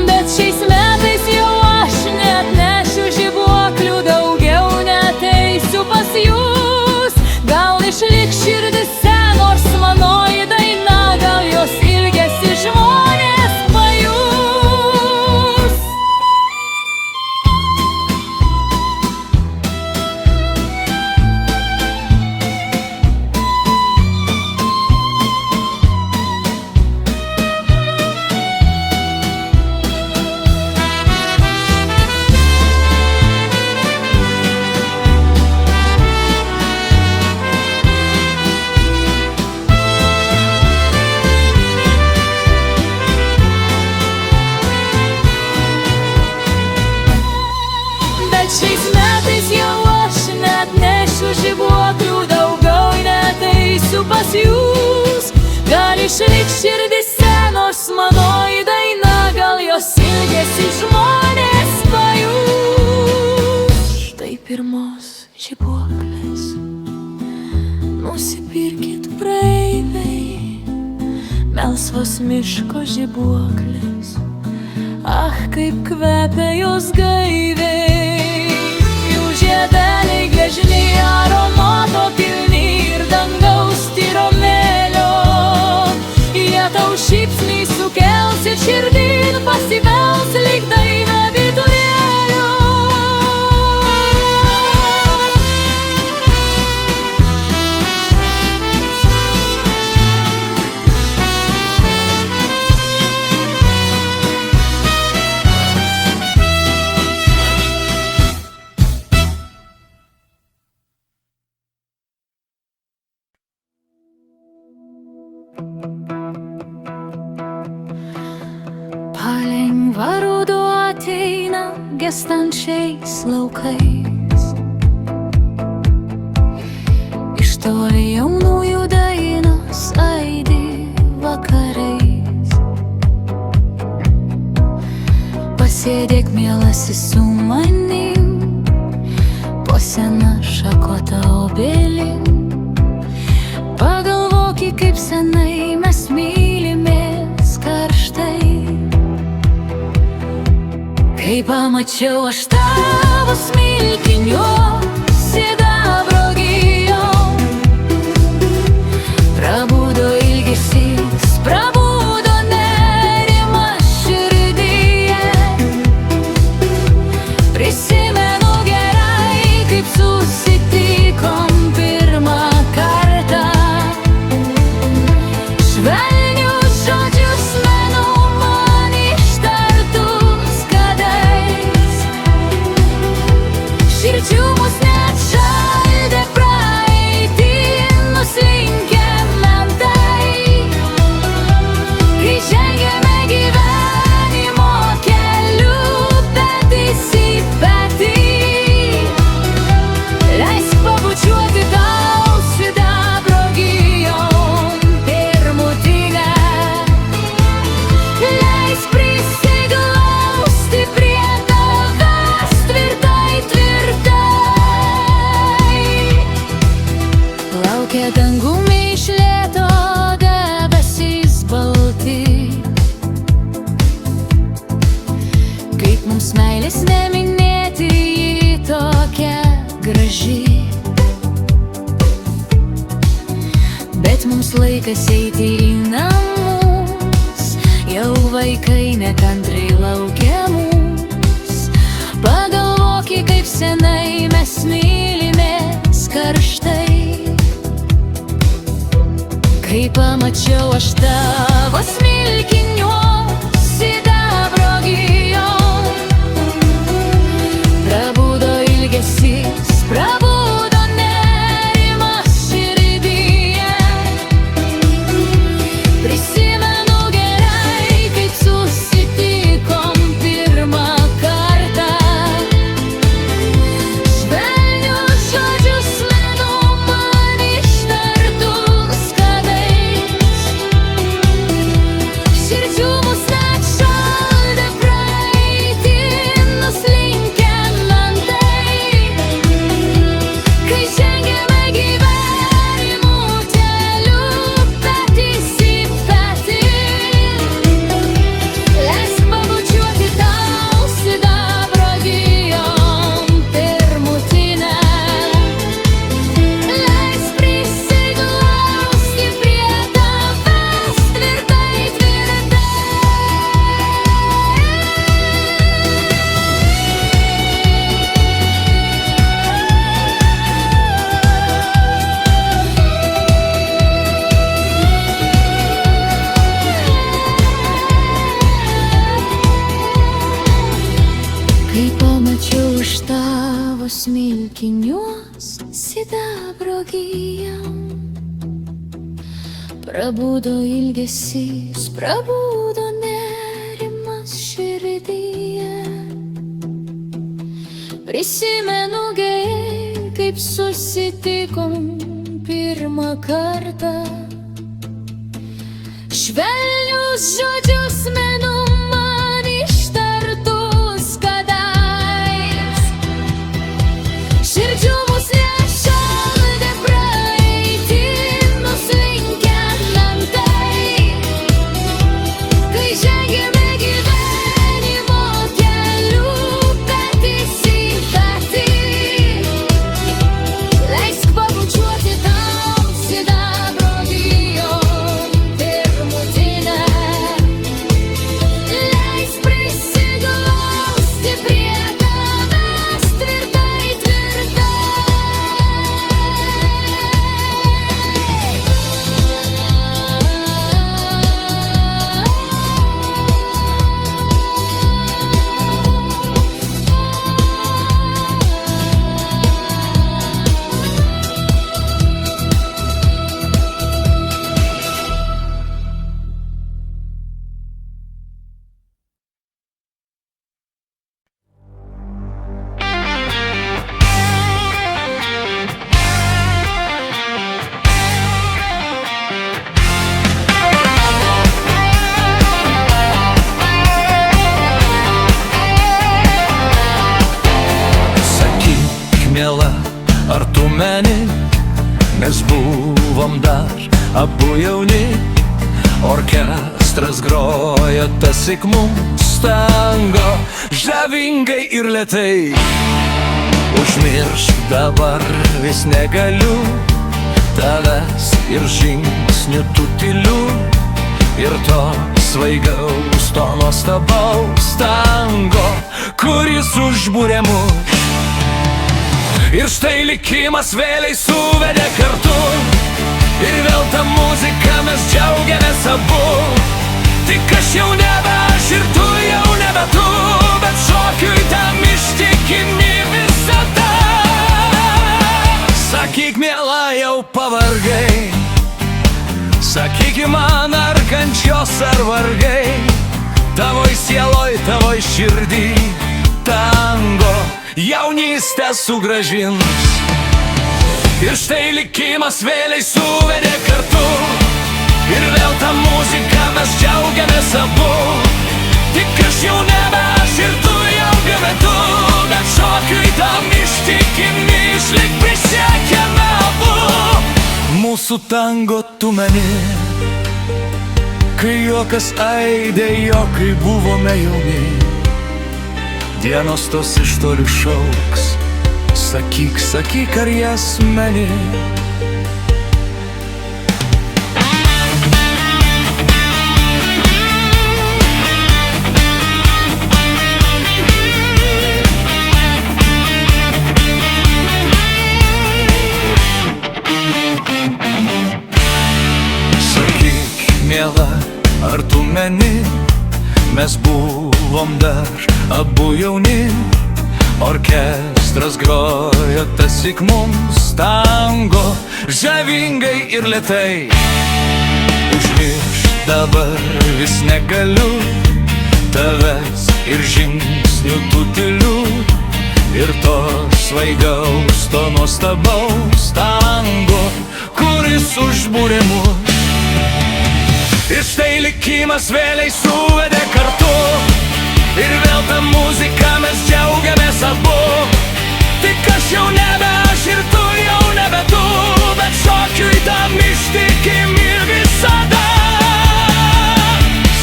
Bet šiais metais jau aš neatnešiu žibuoklių, daugiau neateisiu pas jūs. Gal išliks širdise nors manoji daina, gal jos ilgesi žmonės pajus. Šiais metais jau aš neatnešiu žibuoklių, daugiau neateisiu pas jūs. Gal išliks širdise nors manoji daina, gal jos ilgesi žmonės pajus. Štai pirmos žibuoklės, nusipirkit praeiviai melsvos miško žibuoklės. Ah, kaip kvepia jos gaiviai, žiedeliai gležni, aromato pilni ir dangaus tiromėlio. Jie tau šypsnį sukels ir širdin pasibels lyg daina vyturėlio. Palengva ruduo ateina gęstančiais laukais, iš toli jaunųjų dainos aidi vakarais. Pasėdėk, mielasis, su manim po sena šakota obelim. Pagalvoki, kaip senai mes mylimės karštai. Kai pamačiau aš tavo smilkinius sidabro gijom, prabudo ilgesys, prabudo nerimas širdyje. Prisimenu gerai, kaip susitikom pirmą kartą. Švelnius žodžius menu man ištartus kadais, širdžių mus neatšaldo. mums laikas eiti į namus, jau vaikai nekantrai laukia mūs. Pagalvoki, kaip senai mes mylimės karštai. Kai pamačiau aš tavo smilkiniuos sidabro gijom, prabudo ilgesys, prabudo nerimas širdyje. Prisimenu gerai, kaip susitikom pirmą kartą. Švelnius žodžius menu man ištartus kadais. Širdžių mus net šaldė praeitį nuslinkę mentai. Kai žengėme gyvenimo keliu petys į petį, leisk pabučiuoti tau sidabro gijom pirmutinę. Leisk prisiglausti prie tavęs tvirtai, tvirtai. Kai pamačiau iš tavo smilkiniuos sidabro gijom, prabudo ilgesys, prabudo nerimas širdyje. Prisimenu gerai, kaip susitikom pirmą kartą. Švelnius žodžius menu man ištartus kadais. Širdžių mus nešaldė praeitį nuslinkę mentai. Kai žengėme gyvenimo keliu petys į petį, leisk pabučiuoti tau sidabro gijom pirmutinę. Leisk prisiglausti prie tavęs tvirtai, tvirtai. Sakyk, miela, ar tu meni, mes buvom dar abu jauni. Orkestras groja tasik mums tango, žavingai ir lėtai. Užmiršk dabar vis negaliu tavęs ir žingsnių tų tylių, ir to svaigaus, to nuostabaus tango, kuris užbūrė mus. Ir štai likimas vėliai suvedė kartu, ir vėl tą muziką mes džiaugiamės abu. Tik aš jau nebe aš ir tu jau nebe tu, bet šokiui tam ištikimi visada. Sakyk, miela, jau pavargai, sakyk man, ar kančios ar vargai, tavoj sieloj, tavoj širdį tango jaunystę sugrąžins. Ir štai likimas vėliai suvedė kartu, ir vėl tą muziką mes džiaugiamės abu. Tik aš jau nebe aš ir tu jau nebe tu, bet šokiui tam ištikimi išlik prisiekėme abu. Mūsų tango tu meni, kai juokas aidė jo, kai buvome jauni. Dienos tos iš toli šauks, sakyk, sakyk, ar jas meni. miela, ar tu meni? Mes buvom dar abu jauni, orkestras grojo tasik mums tango, žavingai ir lėtai. Užmiršt dabar vis negaliu tavęs ir žingsnių tų tylių, ir to svaigaus, to nuostabaus tango, kuris užbūrė mus. Ir štai likimas vėliai suvedė kartu, ir vėl tą muziką mes džiaugiamės abu. Tik aš jau nebe aš ir tu jau nebe tu, bet šokiui tam ištikim ir visada.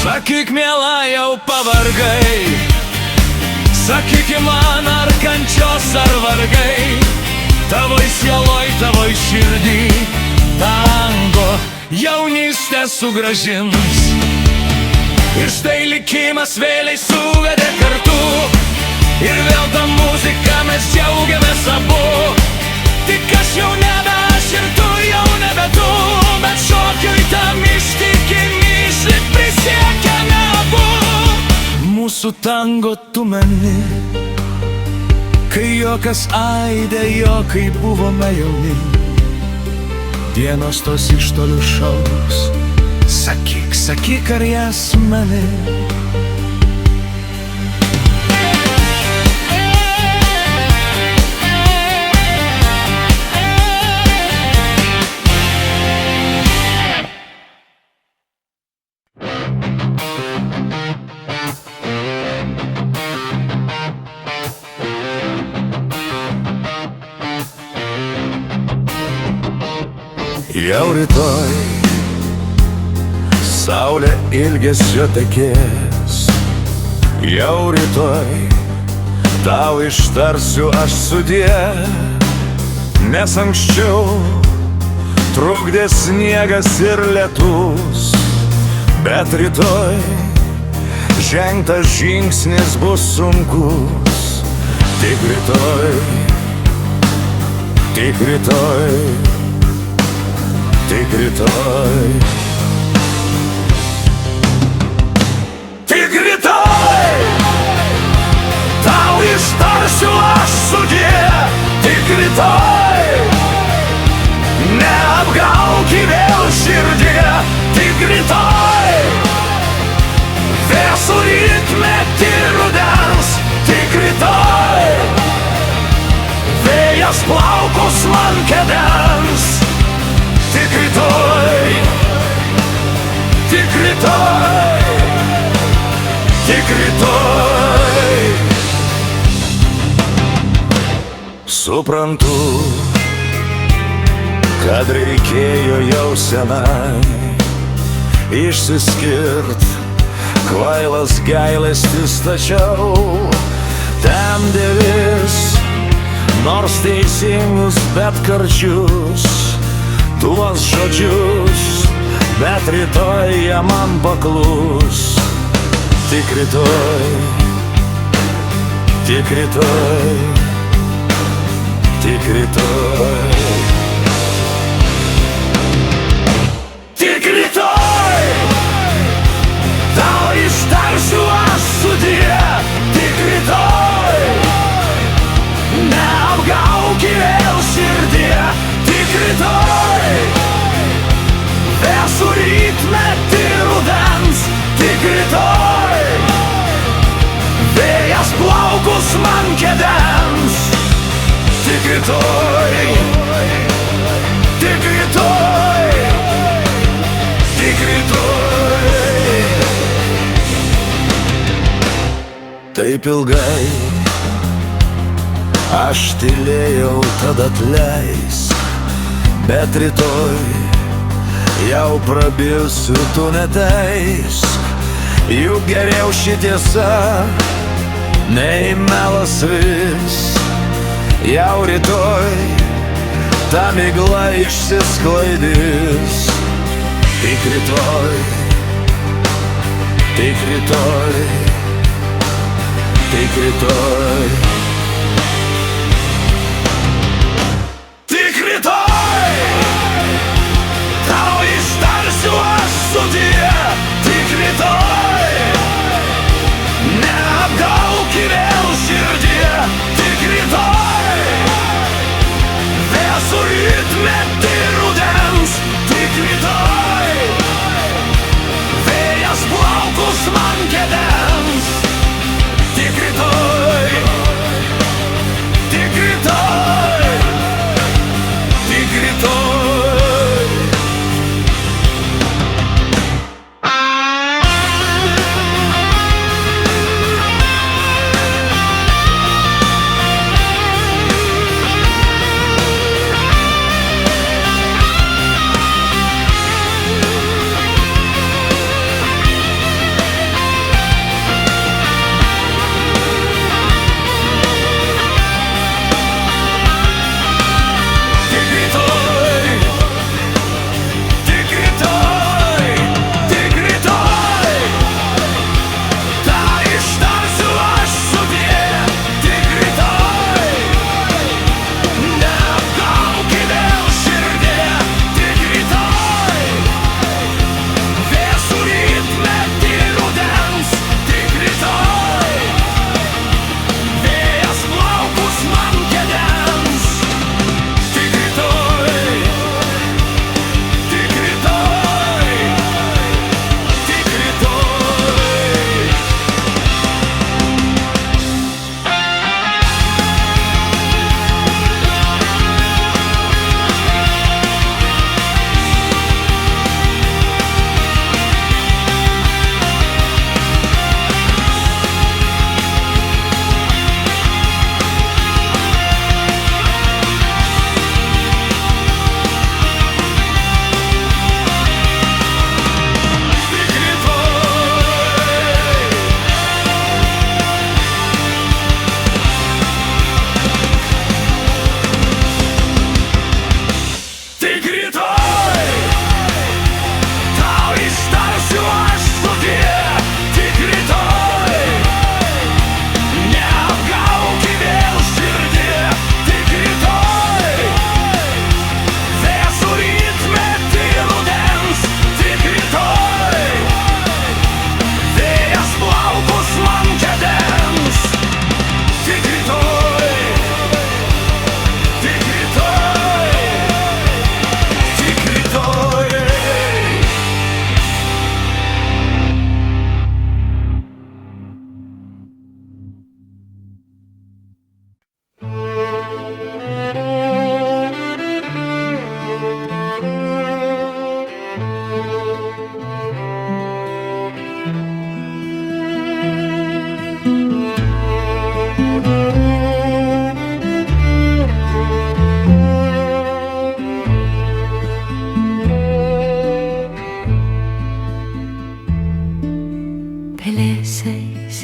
Sakyk, miela, jau pavargai, sakyk man, ar kančios ar vargai, tavoj sieloj, tavoj širdį tango jaunystę sugrąžins. Ir štai likimas vėliai suvedė kartu, ir vėl tą muziką mes džiaugiamės abu. Tik aš jau nebe aš ir tu jau nebe tu, bet šokiui tam ištikim, išlik prisiekėme abu. Mūsų tango tu meni, kai juokas aidė jo, kai buvome jauni. Dienos tos iš tolių šaus, sakyk, sakyk, ar jas meni? Jau rytoj saulė ilgesio tekės, jau rytoj tau ištarsiu aš sudie, nes anksčiau trukdė sniegas ir lietus, bet rytoj žengtas žingsnis bus sunkus. Tik rytoj, tik rytoj, tik rytoj, tik rytoj tau ištarsiu aš sudie. Tik rytoj neapgauk vėl širdie. Tik rytoj vėsų rytmetį rudens. Tik rytoj vėjas plaukus man kedens. Tik rytoj, tik rytoj, tik rytoj. Suprantu, kad reikėjo jau senai išsiskirt, kvailas gailestis, tačiau temdė vis, nors teisingus, bet karčius tuos žodžius, bet rytoj jie man paklus. Tik rytoj, tik rytoj, tik rytoj, tik rytoj tau ištarsiu aš sudie. Tik rytoj neapgauk vėl širdie. Tik rytoj vėsų rytmetį rudens. Tik rytoj vėjas plaukus man kedens. Tik rytoj, tik rytoj, tik rytoj. Taip ilgai aš tylėjau, tad atleisk, bet rytoj jau prabilsiu, tu neteisk. Juk geriau ši tiesa nei melas vis. Jau rytoj ta migla išsisklaidys. Tik rytoj, tik rytoj, tik rytoj, tik rytoj tau ištarsiu aš sudie.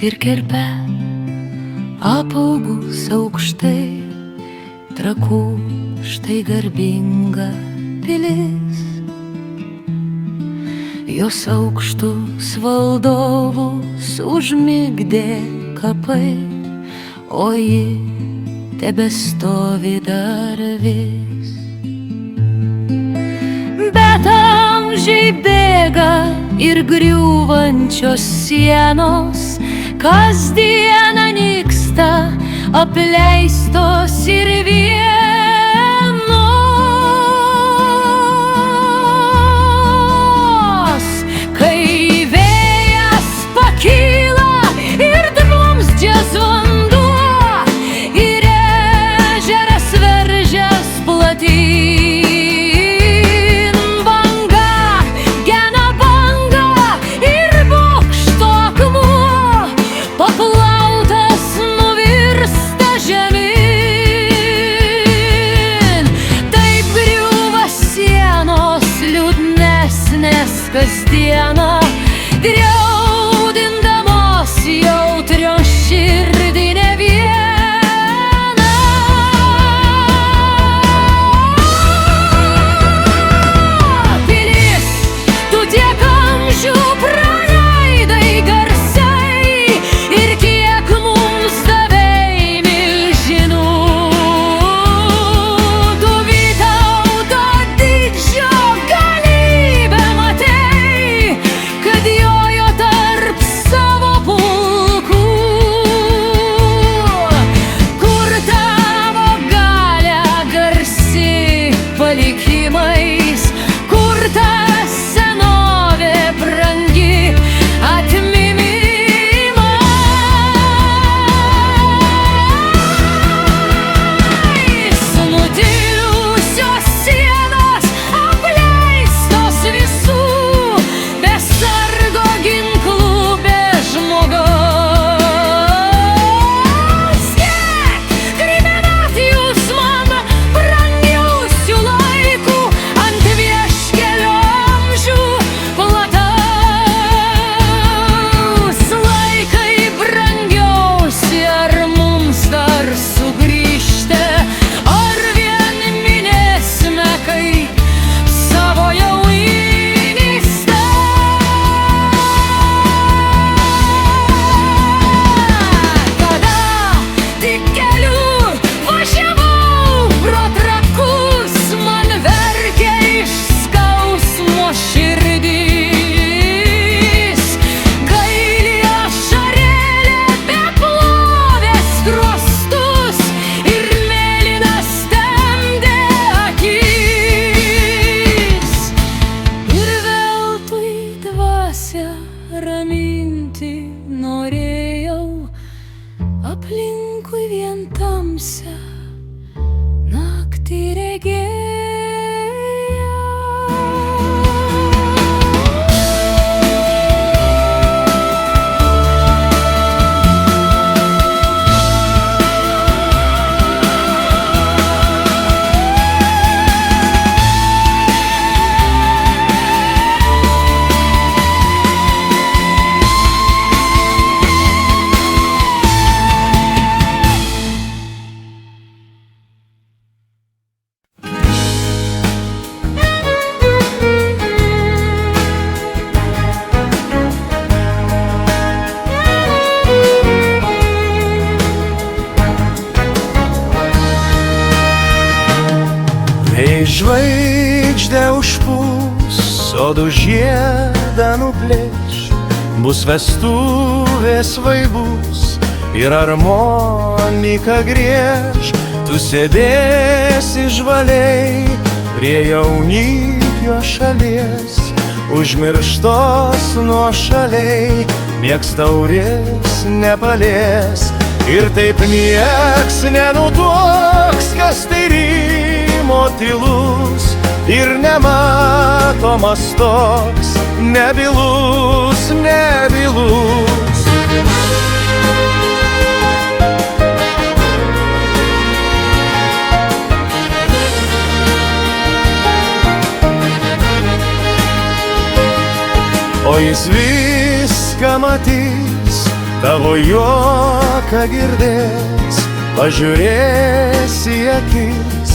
ir kerpe, apaugus aukštai, Trakų štai garbinga pilis. Jos aukštus valdovus užmigdė kapai, o ji tebestovi dar vis. Bet amžiai bėga ir griūvančios sienos kasdieną nyksta, apleistos ir vienos. Kai vėjas pakyla ir drumsdžias vanduo, ir ežeras veržias platyn, banga gena bangą ir bokšto akmuo paplautas nuvirsta žemyn. Taip griūva sienos liūdnesnės kasdieną, griaudindamos jautrios širdį ne vieną. Pilis, tu tiek amžių praleidai garsiai ir kiek mums davei milžinų. Tu Vytauto didžio galybę matei, kad jojo tarp savo pulkų. Kur tavo galia garsi palikimais, kur ta senovė brangi atminimais. Nutilusios sienos apleistos visų, be sargo ginklų, be žmogaus. Kiek primenat jūs man brangiausių laikų ant vieškelio amžių plataus. Laikai brangiausi, ar mums dar sugrįžti, ar vien minėsime kaip savo jaunystę. Kada tik keliu važiavau pro trakus, man verkė iš skausmo širdis. Gaili ašarėlė beplovė skruostus ir mėlynas temdė akis. Ir veltui dvasią raminti norėjau, aplinkui vien tamsią naktį regėjau. Jei žvaigždę užpūs, sodų žiedą nuplėš, bus vestuvės vaibus ir armonika grieš. Tu sėdėsi žvaliai prie jaunikio šalies, užmirštos nuošaliai, nieks taurės nepalies. Ir taip nieks nenutuoks, kas tai rymo tylus ir nematomas toks, nebylus, nebylus. O jis viską matys, tavo juoką girdės, pažiūrės į akis,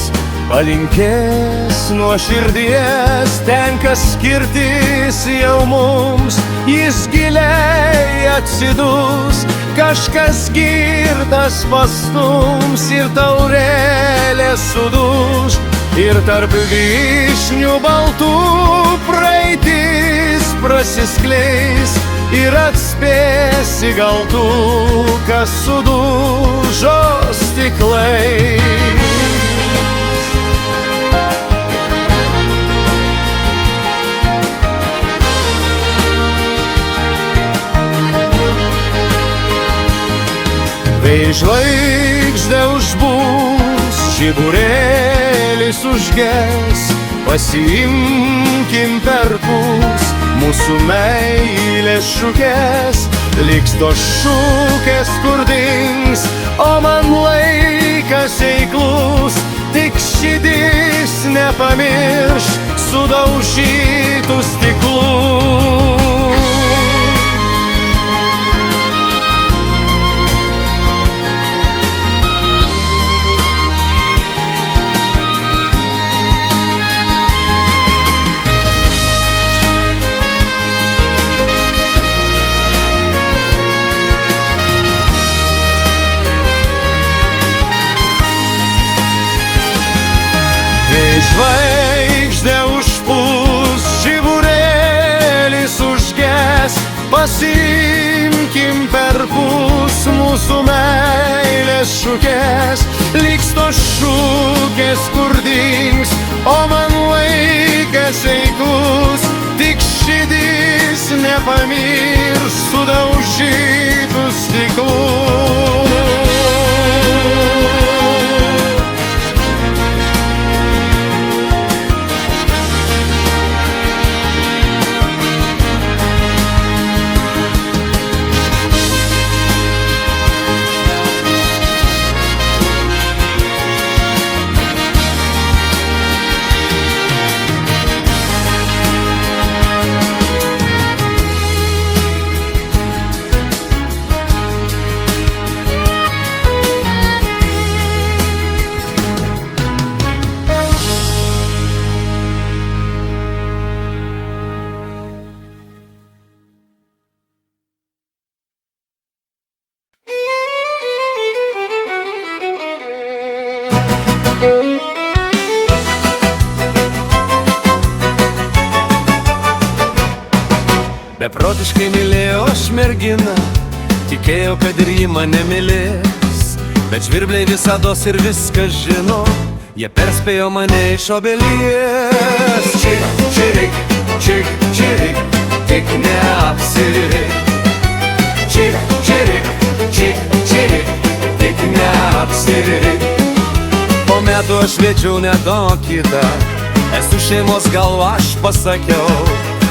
palinkės nuo širdies, tenka skirtis jau mums, jis giliai atsidus, kažkas girtas pastums ir taurelė suduš, ir tarp vyšnių baltų praeitis prasiskleis ir atspėsi gal tu, kas sudužo stiklai. Kai žvaigždė užbūs, žiburėlis užges, pasiimkim perpus mūsų meilės šukės, liks tos šukės kur dings, o man laikas eiklus, tik širdis nepamirš sudaužytų stiklų. Žvaigždė užpūs, žiburėlis užges, pasiimkim perpus mūsų meilės šukės, liks tos šukės kur dings, o man laikas eiklus, tik širdis nepamirš sudaužytų stiklų. Beprotiškai mylėjau aš merginą, tikėjau, kad ir ji mane mylės, bet žvirbliai visados ir viską žino, jie perspėjo mane iš obelies. Čik, čirik, čik, čirik, tik neapsirik. Čik, čirik, čik, čirik, tik neapsirik. Po metų aš vedžiau ne daug kitą, esu šeimos galva, aš pasakiau,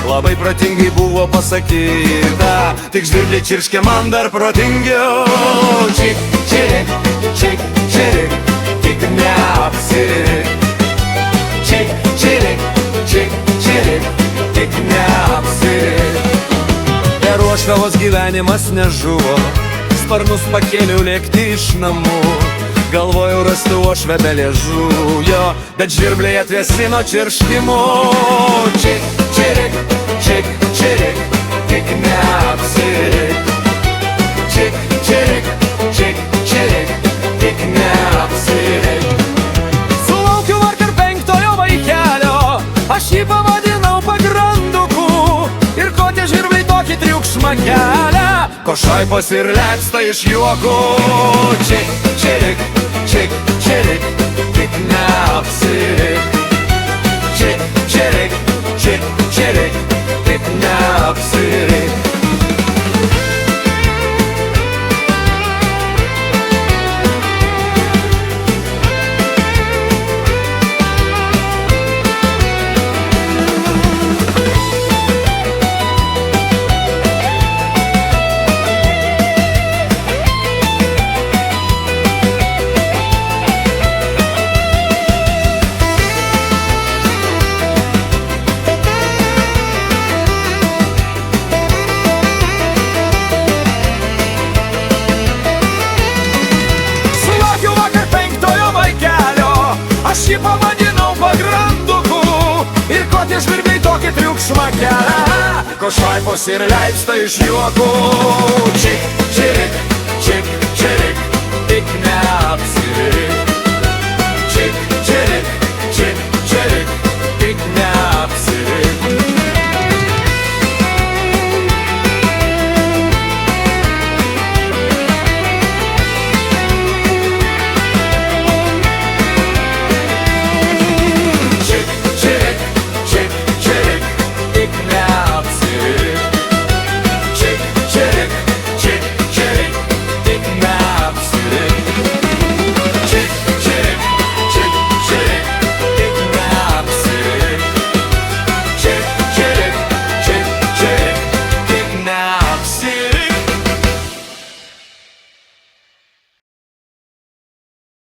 labai protingai buvo pasakyta, tik žvirbliai čirškė man dar protingiau. Čik, čirik, čik, čirik, tik neapsirik. Čik, čirik, čik, čirik, tik neapsirik. Per uošvėvos gyvenimas nežuvo, sparnus pakėliau lėkti iš namų, galvojau rasti uošvę be liežuvio, bet žvirbliai atvėsino čirškimu. Čik, čirik, čik, čirik, tik neapsirik. Čik, čirik, čik, čirik, tik neapsirik. Sulaukiu vakar 5 vaikelio, aš jį pavadinau pagranduku, ir ko tie žvirbliai tokį triukšmą kelia, ko šaipos ir lecsta iš juoko. Čik, čirik, čik, čirik, tik neapsirik. Čik, čirik, čik, čirik, tik neapsirik. jį pavadinau pagranduku. Ir ko tie žvirbliai tokį triukšmą kelia, ko šaipos ir leipsta iš juokų. Čik, čirik, čik, čirik.